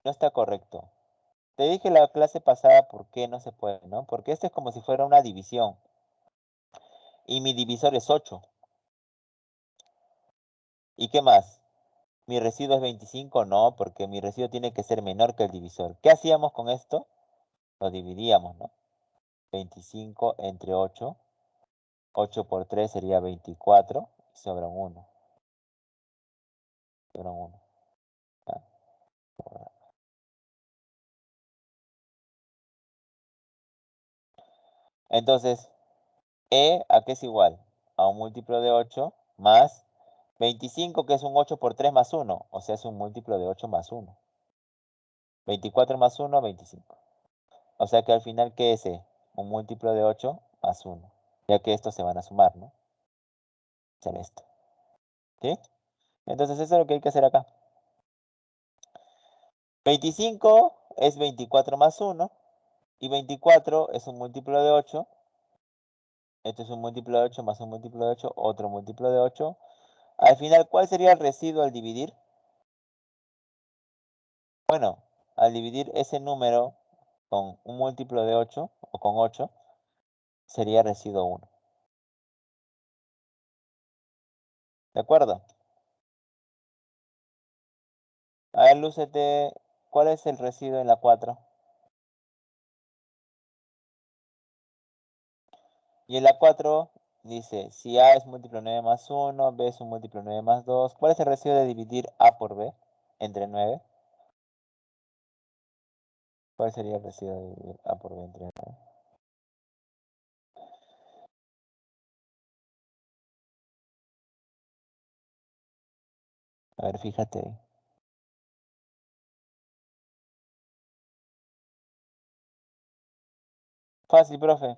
Speaker 1: No está correcto. Te dije la clase pasada por qué no se puede, ¿no? Porque esto es como si fuera una división. Y mi divisor es 8. ¿Y qué más? ¿Mi residuo es 25? No, porque mi residuo tiene que ser menor que el divisor. ¿Qué hacíamos con esto? Lo dividíamos, ¿no? 25 entre 8. 8 por 3 sería 24. Y sobra un 1. Sobra un 1. ¿Ya? Entonces, E, ¿a qué es igual? A un múltiplo de 8 más 25, que es un 8 por 3 más 1. O sea, es un múltiplo de 8 más 1. 24 más 1, 25. O sea que al final, ¿qué es E? Un múltiplo de 8 más 1. Ya que estos se van a sumar, ¿no? Sale esto. ¿Sí? Entonces eso es lo que hay que hacer acá. 25 es 24 más 1. Y 24 es un múltiplo de 8. Esto es un múltiplo de 8 más un múltiplo de 8, otro múltiplo de 8. Al final, ¿cuál sería el residuo al dividir? Bueno, al dividir ese número con un múltiplo de 8 o con 8, sería residuo 1. ¿De acuerdo? A ver, lúcete, ¿cuál es el residuo en la 4? Y en la 4 dice, si A es múltiplo 9 más 1, B es un múltiplo 9 más 2, ¿cuál es el residuo de dividir A por B entre 9? ¿Cuál sería el residuo de dividir A por B entre 9? A ver, fíjate. Fácil, profe.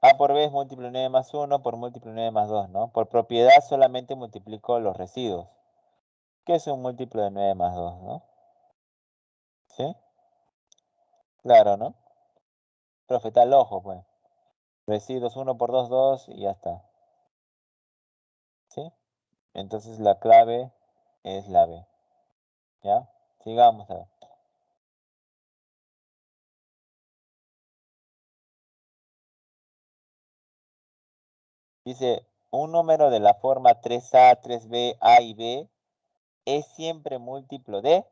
Speaker 1: A por B es múltiplo 9 más 1 por múltiplo 9 más 2, ¿no? Por propiedad solamente multiplico los residuos. ¿Qué es un múltiplo de 9 más 2, no? ¿Sí? Claro, ¿no? Profe, está al ojo, pues. Residuos 1 por 2, 2 y ya está. ¿Sí? Entonces la clave es la B. ¿Ya? Sigamos a ver. Dice, un número de la forma 3A, 3B, A y B es siempre múltiplo de...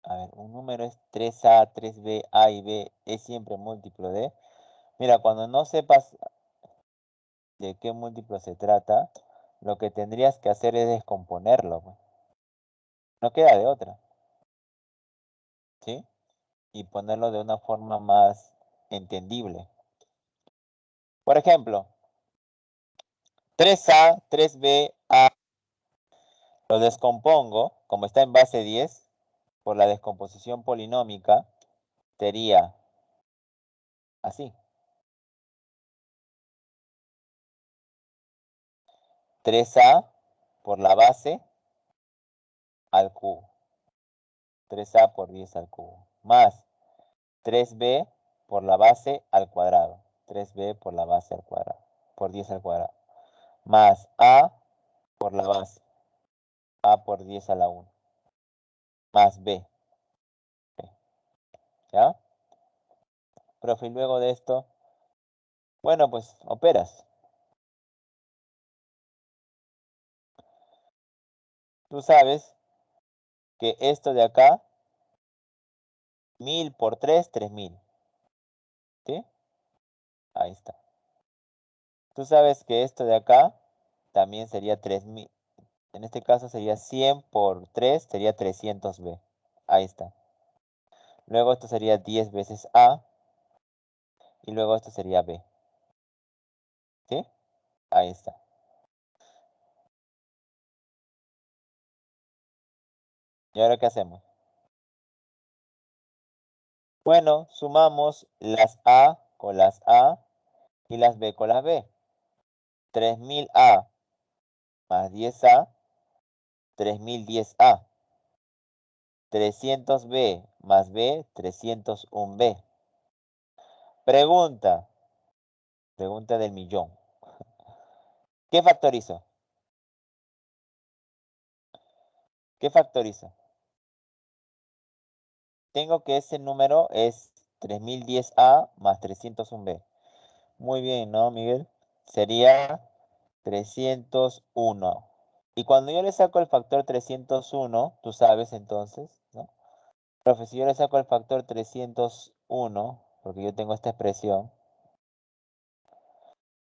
Speaker 1: A ver, un número es 3A, 3B, A y B es siempre múltiplo de... Mira, cuando no sepas de qué múltiplo se trata, lo que tendrías que hacer es descomponerlo, pues. No queda de otra, ¿sí? Y ponerlo de una forma más entendible. Por ejemplo, 3A, 3B, A, lo descompongo, como está en base 10, por la descomposición polinómica, sería así. 3A por la base al cubo. 3A por 10 al cubo. Más 3B por la base al cuadrado. 3B por la base al cuadrado. Por 10 al cuadrado. Más A por la base. A por 10 a la 1. Más B. ¿Ya? Profe, y luego de esto, bueno, pues operas. Tú sabes que esto de acá, 1000 por 3, 3000. ¿Sí? Ahí está. Tú sabes que esto de acá también sería 3000. En este caso sería 100 por 3, sería 300b. Ahí está. Luego esto sería 10 veces a. Y luego esto sería b. ¿Sí? Ahí está. ¿Y ahora qué hacemos? Bueno, sumamos las a con las a y las b con las b. 3000a más 10a, 3010a. 300b más b, 301b. Pregunta. Pregunta del millón. ¿Qué factorizo? ¿Qué factorizo? Tengo que ese número es 3010a más 301b. Muy bien, ¿no, Miguel? Sería 301. Y cuando yo le saco el factor 301, tú sabes entonces, ¿no? Profe, si yo le saco el factor 301, porque yo tengo esta expresión,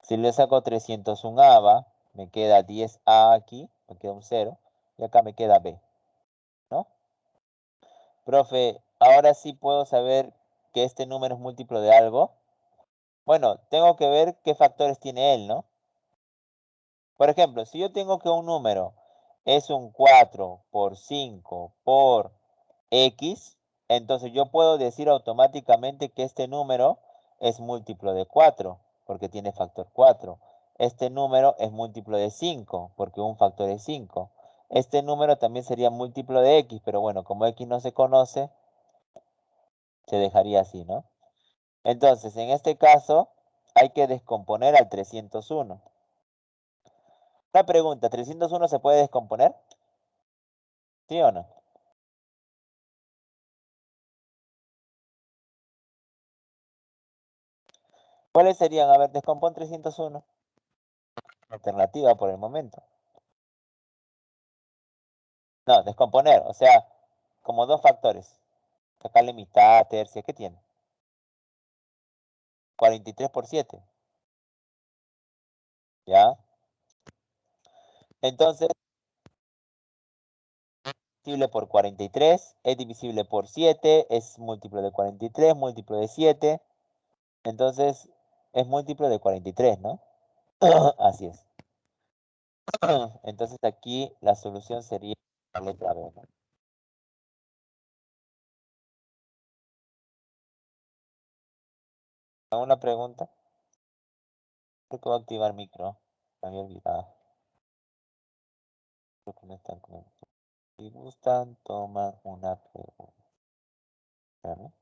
Speaker 1: si le saco 301 ava, me queda 10a aquí, me queda un 0, y acá me queda b, ¿no? Profe, ahora sí puedo saber que este número es múltiplo de algo. Bueno, tengo que ver qué factores tiene él, ¿no? Por ejemplo, si yo tengo que un número es un 4 por 5 por x, entonces yo puedo decir automáticamente que este número es múltiplo de 4, porque tiene factor 4. Este número es múltiplo de 5, porque un factor es 5. Este número también sería múltiplo de x, pero bueno, como x no se conoce, se dejaría así, ¿no? Entonces, en este caso, hay que descomponer al 301. Una pregunta, ¿301 se puede descomponer? ¿Sí o no? ¿Cuáles serían? A ver, descompón 301. Alternativa por el momento. No, descomponer, o sea, como dos factores. Sacarle mitad, tercia, ¿qué tiene? 43 por 7, ¿ya? Entonces, divisible por 43, es divisible por 7, es múltiplo de 43, múltiplo de 7. Entonces, es múltiplo de 43, ¿no? Así es. Entonces aquí la solución sería la letra B, ¿no? ¿Alguna pregunta? Creo que voy a activar micro. Me había olvidado. Creo que me están comentando. Si gustan, toman una pregunta. Espérame.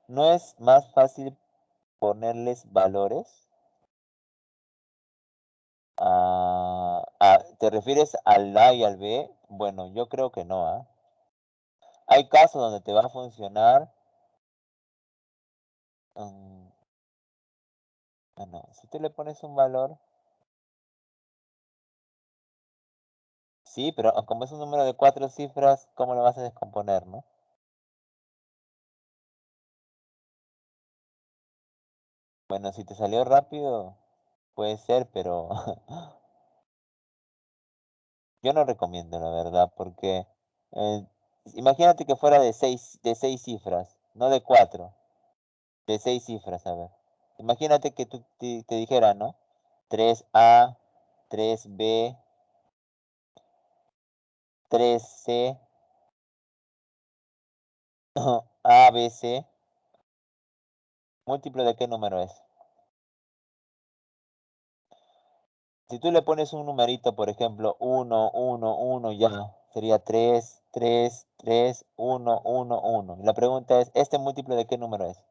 Speaker 1: ¿No es más fácil ponerles valores? ¿Te refieres al A y al B? Bueno, yo creo que no, ¿ah? Hay casos donde te va a funcionar. Bueno, si tú le pones un valor, sí, pero como es un número de 4 cifras, ¿cómo lo vas a descomponer, no? Bueno, si te salió rápido, puede ser, pero yo no recomiendo, la verdad, porque eh, imagínate que fuera de seis cifras, no de 4, de 6 cifras, a ver. Imagínate que tú te dijera, ¿no? 3A, 3B, 3C, ABC. ¿Múltiplo de qué número es? Si tú le pones un numerito, por ejemplo, 1, 1, 1, ya, sería 3, 3, 3, 1, 1, 1. Y la pregunta es, ¿este múltiplo de qué número es?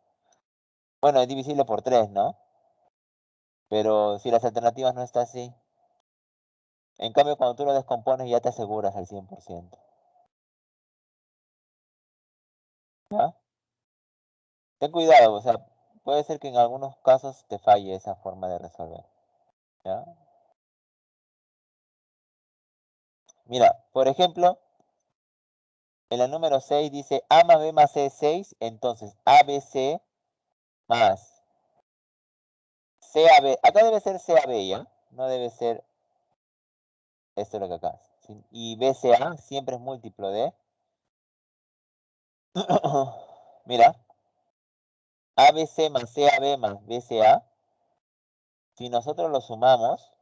Speaker 1: Bueno, es divisible por 3, ¿no? Pero si las alternativas no están así, en cambio cuando tú lo descompones ya te aseguras al 100%. ¿Ya? Ten cuidado, o sea, puede ser que en algunos casos te falle esa forma de resolver. ¿Ya? Mira, por ejemplo, en la número 6 dice A más B más C es 6, entonces ABC más CAB. Acá debe ser CAB, ¿ya? No debe ser esto lo que acá. Y BCA siempre es múltiplo de... Mira, ABC más CAB más BCA, si nosotros lo sumamos,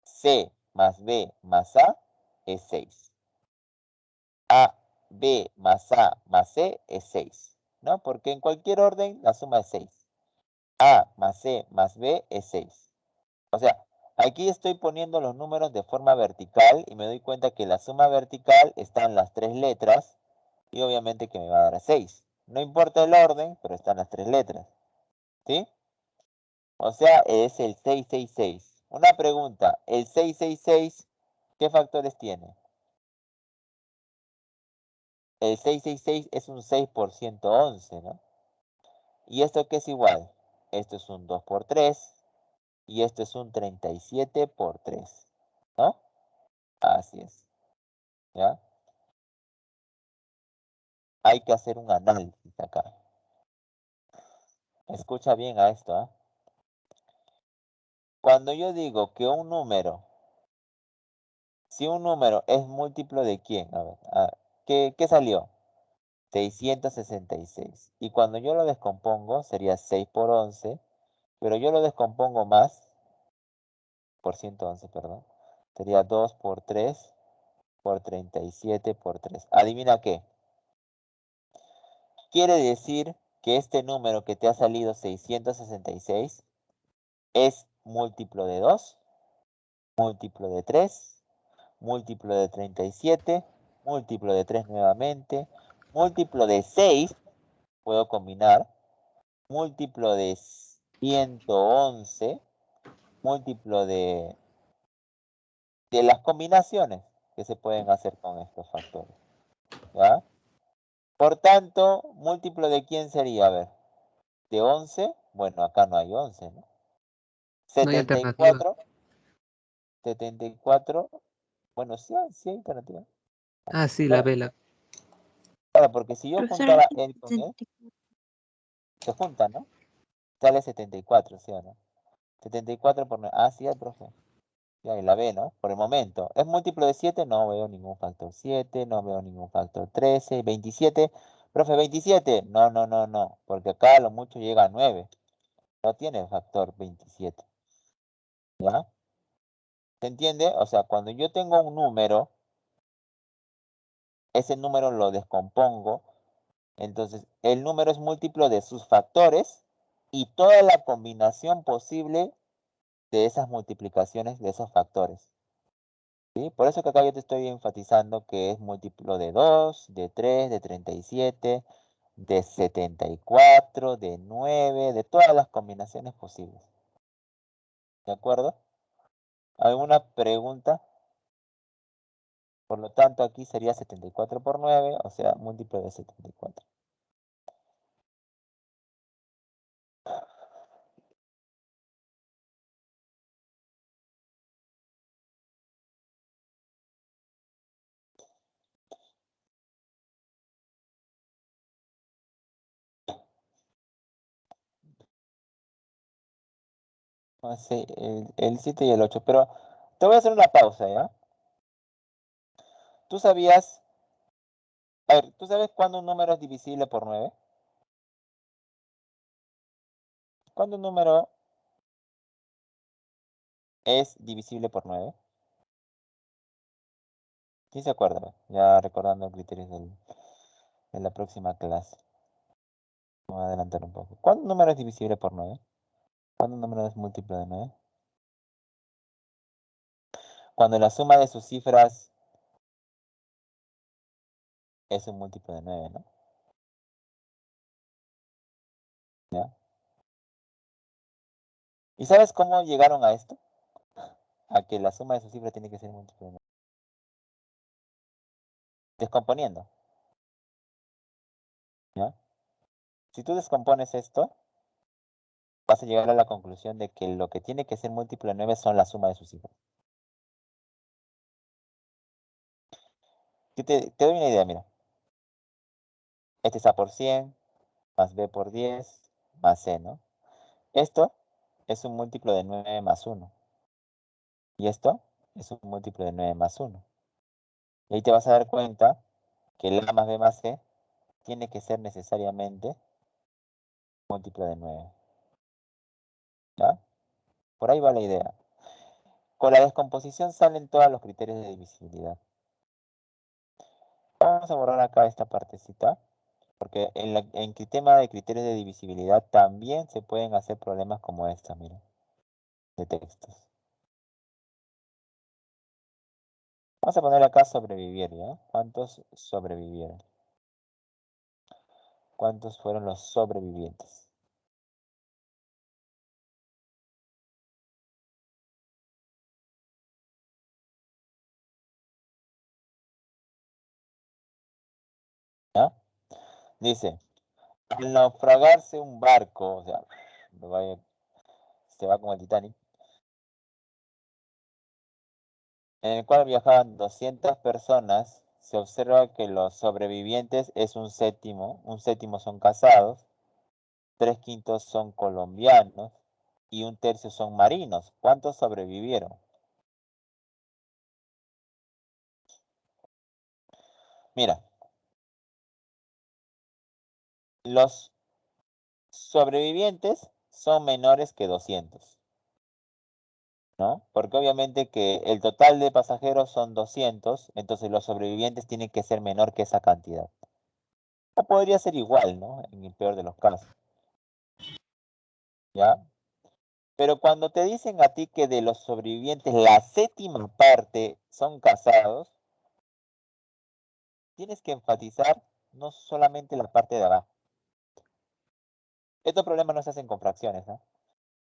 Speaker 1: C más B más A es 6. A, B más A más C es 6, ¿no? Porque en cualquier orden la suma es 6. A más C más B es 6. O sea, aquí estoy poniendo los números de forma vertical y me doy cuenta que la suma vertical están las tres letras y obviamente que me va a dar 6. No importa el orden, pero están las tres letras, ¿sí? O sea, es el 666. Una pregunta, ¿el 666 qué factores tiene? El 666 es un 6 por 111, ¿no? ¿Y esto qué es igual? Esto es un 2 por 3 y esto es un 37 por 3, ¿no? Así es, ¿ya? Hay que hacer un análisis acá. Escucha bien a esto, ¿eh? Cuando yo digo que un número, si un número es múltiplo de quién, a ver, ¿qué salió? 666. Y cuando yo lo descompongo, sería 6 por 11, pero yo lo descompongo más, por 111, perdón. Sería 2 por 3 por 37 por 3. ¿Adivina qué? Quiere decir que este número que te ha salido 666 es múltiplo de 2, múltiplo de 3, múltiplo de 37, múltiplo de 3 nuevamente, múltiplo de 6, puedo combinar, múltiplo de 111, múltiplo de las combinaciones que se pueden hacer con estos factores, ¿ya? Por tanto, múltiplo de quién sería, a ver, de 11, bueno, acá no hay 11, ¿no?
Speaker 2: No hay alternativa.
Speaker 1: 74, 74, bueno, sí hay alternativa.
Speaker 2: Ah, sí, la
Speaker 1: Claro,
Speaker 2: vela.
Speaker 1: claro, porque si yo
Speaker 3: Profesor,
Speaker 1: juntara él con él, se juntan, ¿no? Sale 74, ¿sí o no? 74 por 9. Ah, sí, profe. Ya, y la B, ¿no? Por el momento. ¿Es múltiplo de 7? No veo ningún factor 7, no veo ningún factor 13, 27. Profe, 27. No, no, no, no. Porque acá a lo mucho llega a 9. No tiene factor 27. ¿Ya? ¿Se entiende? O sea, cuando yo tengo un número, ese número lo descompongo. Entonces, el número es múltiplo de sus factores y toda la combinación posible de esas multiplicaciones de esos factores. ¿Sí? Por eso que acá yo te estoy enfatizando que es múltiplo de 2, de 3, de 37, de 74, de 9, de todas las combinaciones posibles. ¿De acuerdo? ¿Alguna pregunta? Por lo tanto, aquí sería 74 por 9, o sea, múltiplo de 74. No sé, el 7 y el 8, pero te voy a hacer una pausa, ¿ya? ¿Tú sabías, a ver, ¿tú sabes cuándo un número es divisible por 9? ¿Cuándo un número es divisible por 9? ¿Quién se acuerda? Ya recordando criterios de la próxima clase. Voy a adelantar un poco. ¿Cuándo un número es divisible por 9? ¿Cuándo un número es múltiplo de 9? Cuando la suma de sus cifras es un múltiplo de 9, ¿no? ¿Ya? ¿Y sabes cómo llegaron a esto? A que la suma de sus cifras tiene que ser múltiplo de 9. Descomponiendo, ¿ya? Si tú descompones esto, vas a llegar a la conclusión de que lo que tiene que ser múltiplo de 9 son la suma de sus cifras. Te doy una idea, mira. Este es A por 100, más B por 10, más C, ¿no? Esto es un múltiplo de 9 más 1. Y esto es un múltiplo de 9 más 1. Y ahí te vas a dar cuenta que el A más B más C tiene que ser necesariamente múltiplo de 9. ¿Ya? Por ahí va la idea. Con la descomposición salen todos los criterios de divisibilidad. Vamos a borrar acá esta partecita, porque en el tema de criterios de divisibilidad también se pueden hacer problemas como esta, mira, de textos. Vamos a poner acá sobrevivir, ¿ya? ¿Cuántos sobrevivieron? ¿Cuántos fueron los sobrevivientes? ¿Ya? Dice, al naufragarse un barco, o sea, se va como el Titanic, en el cual viajaban 200 personas, se observa que los sobrevivientes es un séptimo son casados, 3/5 son colombianos y 1/3 son marinos. ¿Cuántos sobrevivieron? Mira, los sobrevivientes son menores que 200, ¿no? Porque obviamente que el total de pasajeros son 200, entonces los sobrevivientes tienen que ser menor que esa cantidad. O podría ser igual, ¿no? En el peor de los casos. ¿Ya? Pero cuando te dicen a ti que de los sobrevivientes la séptima parte son casados, tienes que enfatizar no solamente la parte de abajo. Estos problemas no se hacen con fracciones, ¿no?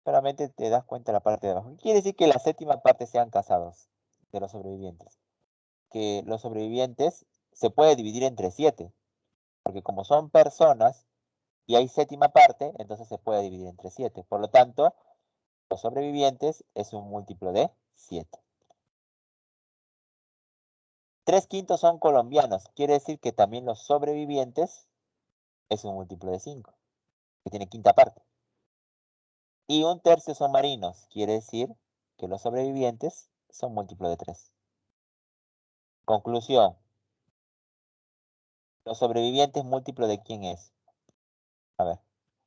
Speaker 1: Solamente te das cuenta de la parte de abajo. ¿Qué quiere decir que la séptima parte sean casados de los sobrevivientes? Que los sobrevivientes se puede dividir entre 7, porque como son personas y hay séptima parte, entonces se puede dividir entre 7. Por lo tanto, los sobrevivientes es un múltiplo de 7. 3/5 son colombianos, quiere decir que también los sobrevivientes es un múltiplo de 5, que tiene quinta parte. Y 1/3 son marinos, quiere decir que los sobrevivientes son múltiplo de 3. Conclusión. Los sobrevivientes múltiplo de quién es. A ver,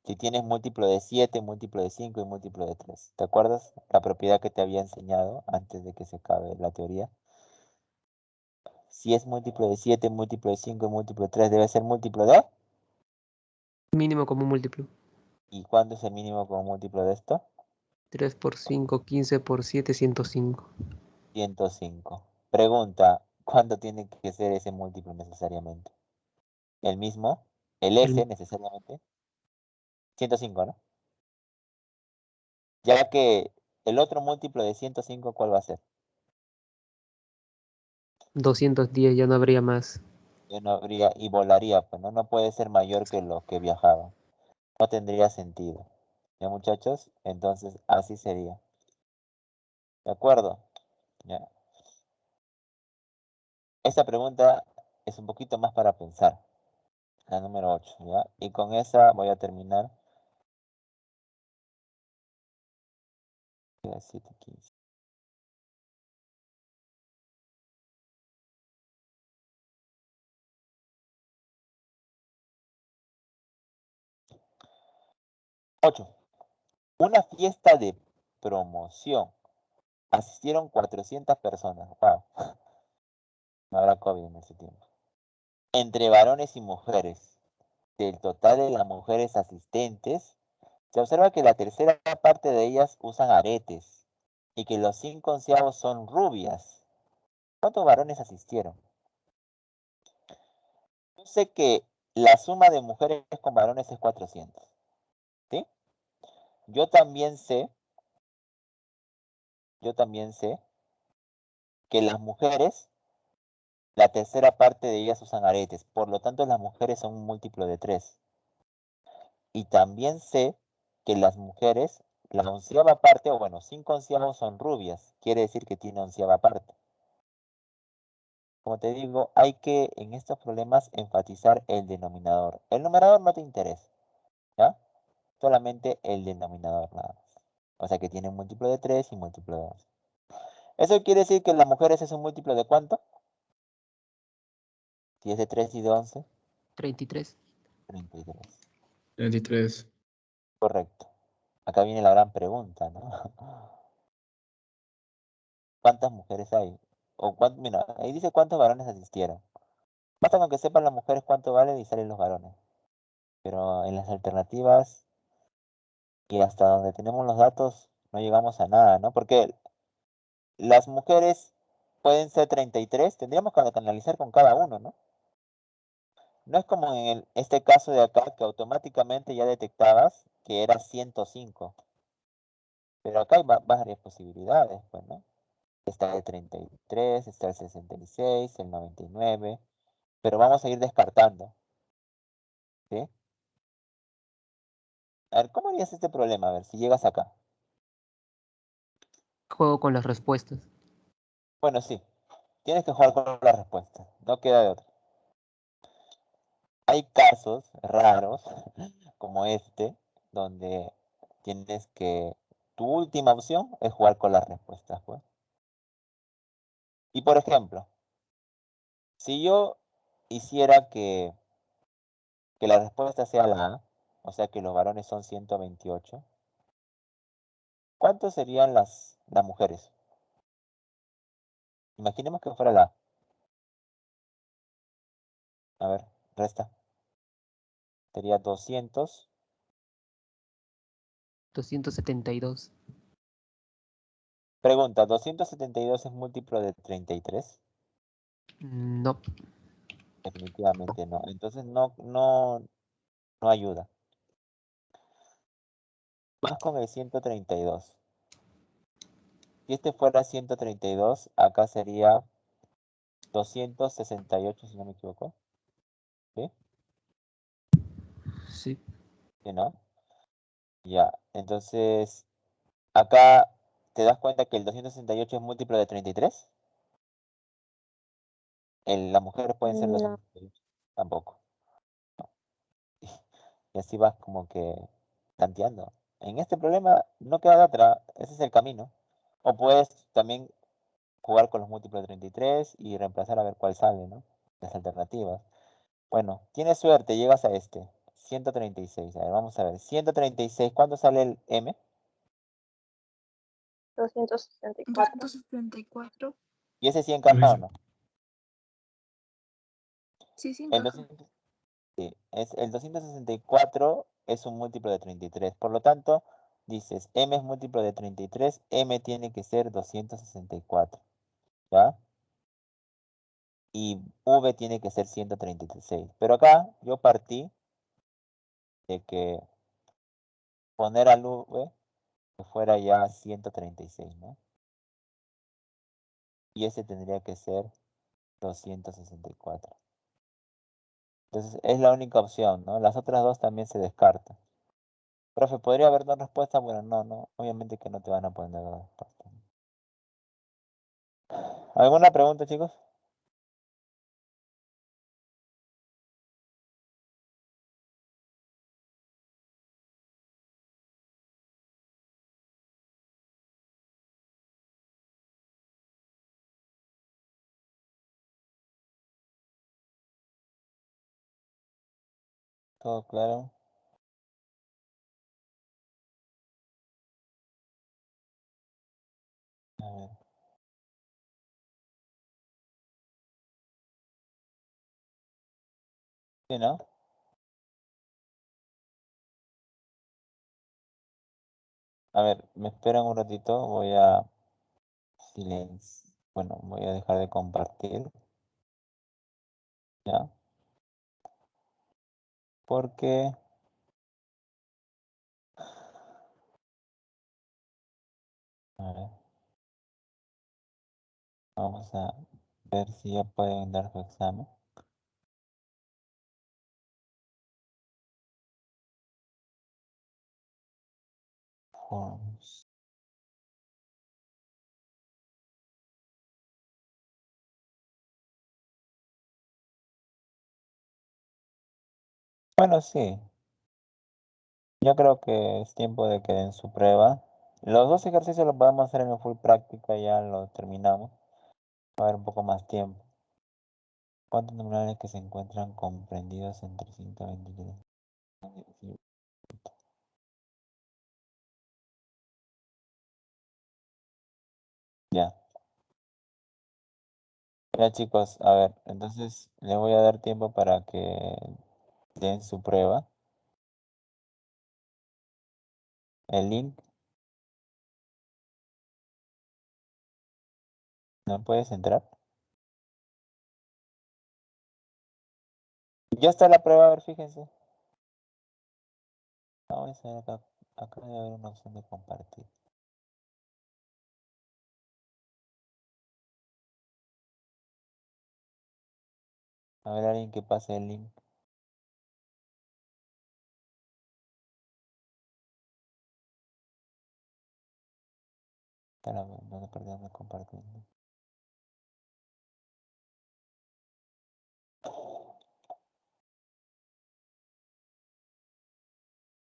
Speaker 1: si tienes múltiplo de 7, múltiplo de 5 y múltiplo de 3. ¿Te acuerdas la propiedad que te había enseñado antes de que se acabe la teoría? Si es múltiplo de 7, múltiplo de 5 y múltiplo de 3, debe ser múltiplo de...
Speaker 2: Mínimo común múltiplo.
Speaker 1: ¿Y cuándo es el mínimo como múltiplo de esto?
Speaker 2: 3 por 5, 15 por 7, 105.
Speaker 1: 105. Pregunta, ¿cuándo tiene que ser ese múltiplo necesariamente? ¿El mismo? ¿El
Speaker 2: El
Speaker 1: S necesariamente? 105, ¿no? Ya que el otro múltiplo de 105, ¿cuál va a ser?
Speaker 2: 210, ya no habría más.
Speaker 1: Ya no habría, y volaría, pues no puede ser mayor que los que viajaban. No tendría sentido. ¿Ya, muchachos? Entonces, así sería. ¿De acuerdo? Ya. Esta pregunta es un poquito más para pensar. La número 8, ¿ya? Y con esa voy a terminar. 7:15. 8. Una fiesta de promoción. Asistieron 400 personas. Wow. No habrá COVID en ese tiempo. Entre varones y mujeres. Del total de las mujeres asistentes, se observa que la tercera parte de ellas usan aretes y que los 5/11 son rubias. ¿Cuántos varones asistieron? Yo sé que la suma de mujeres con varones es 400. ¿Sí? Yo también sé que las mujeres, la tercera parte de ellas usan aretes. Por lo tanto, las mujeres son un múltiplo de 3. Y también sé que las mujeres, la 11ª parte, o bueno, 5/11 son rubias. Quiere decir que tiene 11ª parte. como te digo, hay que en estos problemas enfatizar el denominador. El numerador no te interesa, ¿ya? Solamente el denominador nada más. O sea que tiene un múltiplo de 3 y múltiplo de 11. ¿Eso quiere decir que las mujeres es un múltiplo de cuánto? Si es de 3 y de 11,
Speaker 2: 33.
Speaker 1: 33.
Speaker 3: 33.
Speaker 1: Correcto. Acá viene la gran pregunta, ¿no? ¿Cuántas mujeres hay? Mira, ahí dice cuántos varones asistieron. Basta con que sepan las mujeres cuánto valen y salen los varones. Pero en las alternativas y hasta donde tenemos los datos no llegamos a nada, ¿no? Porque las mujeres pueden ser 33, tendríamos que analizar con cada uno, ¿no? No es como en este caso de acá que automáticamente ya detectabas que era 105. Pero acá hay varias posibilidades, pues, ¿no? Está el 33, está el 66, el 99, pero vamos a ir descartando, ¿sí? A ver, ¿cómo harías este problema? A ver, si llegas acá.
Speaker 2: Juego con las respuestas.
Speaker 1: Bueno, sí, tienes que jugar con la respuesta, no queda de otra. Hay casos raros, como este, donde tienes que, tu última opción es jugar con las respuestas, pues. Y por ejemplo, si yo hiciera que la respuesta sea la A, o sea que los varones son 128, ¿cuántos serían las mujeres? Imaginemos que fuera la A. A ver, resta. Sería 200.
Speaker 2: 272.
Speaker 1: Pregunta, ¿272 es múltiplo de 33?
Speaker 2: No.
Speaker 1: Definitivamente no. Entonces no ayuda. Vamos con el 132. Si este fuera 132, acá sería 268, si no me equivoco. ¿Sí?
Speaker 2: Sí.
Speaker 1: ¿Sí, no? Ya, entonces, acá te das cuenta que el 268 es múltiplo de 33. Las mujeres pueden ser
Speaker 4: No.
Speaker 1: 268. Tampoco. Y así vas como que tanteando. En este problema no queda de otra, ese es el camino. O puedes también jugar con los múltiplos de 33 y reemplazar a ver cuál sale, ¿no? Las alternativas. Bueno, tienes suerte, llegas a este. 136. A ver, vamos a ver. 136, ¿cuándo sale el M?
Speaker 4: 264.
Speaker 5: 274.
Speaker 1: ¿Y ese sí encaja o no?
Speaker 5: Sí, sí,
Speaker 1: El
Speaker 5: encaja.
Speaker 1: 200, sí, el 264 es un múltiplo de 33. Por lo tanto, dices, M es múltiplo de 33, M tiene que ser 264. ¿Ya? Y V tiene que ser 136. Pero acá yo partí de que poner al V que fuera ya 136, ¿no? Y ese tendría que ser 264. Entonces es la única opción, ¿no? Las otras dos también se descartan. Profe, ¿podría haber dos respuestas? Bueno, no, obviamente que no te van a poner dos respuestas. ¿Alguna pregunta, chicos? ¿Todo claro? A ver. ¿Sí, no? A ver, me esperan un ratito, voy a silenciar. Bueno, voy a dejar de compartir. ¿Ya? Porque... A ver, vamos a ver si ya pueden dar su examen. Forms. Bueno, sí. Yo creo que es tiempo de que den su prueba. Los dos ejercicios los podemos hacer en el full práctica, ya lo terminamos. Va a haber un poco más tiempo. ¿Cuántos numerales que se encuentran comprendidos entre 123? Ya. Ya chicos, a ver, entonces les voy a dar tiempo para que den su prueba. El link. ¿No puedes entrar? Ya está la prueba, a ver, fíjense. Vamos a ver acá. Acá debe haber una opción de compartir. A ver, alguien que pase el link. Espera, no te perdí de compartir.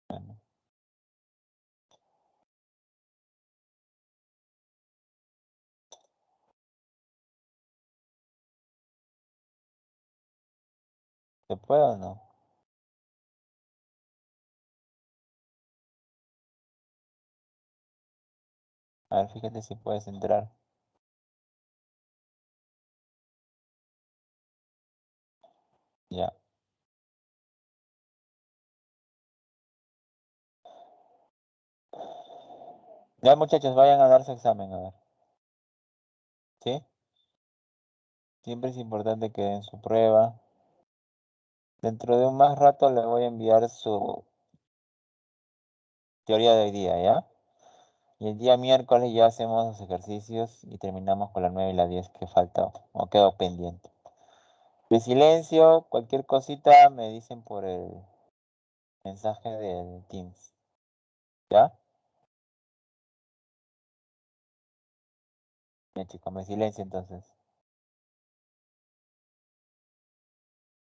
Speaker 1: Bueno, ¿se puede o no? A ver, fíjate si puedes entrar. Ya. Ya muchachos, vayan a dar su examen, a ver. ¿Sí? Siempre es importante que den su prueba. Dentro de un más rato les voy a enviar su teoría de hoy día, ¿ya? Y el día miércoles ya hacemos los ejercicios y terminamos con la 9 y la 10 que falta o quedó pendiente. De silencio, cualquier cosita me dicen por el mensaje del Teams. ¿Ya? Bien chicos, me silencio entonces.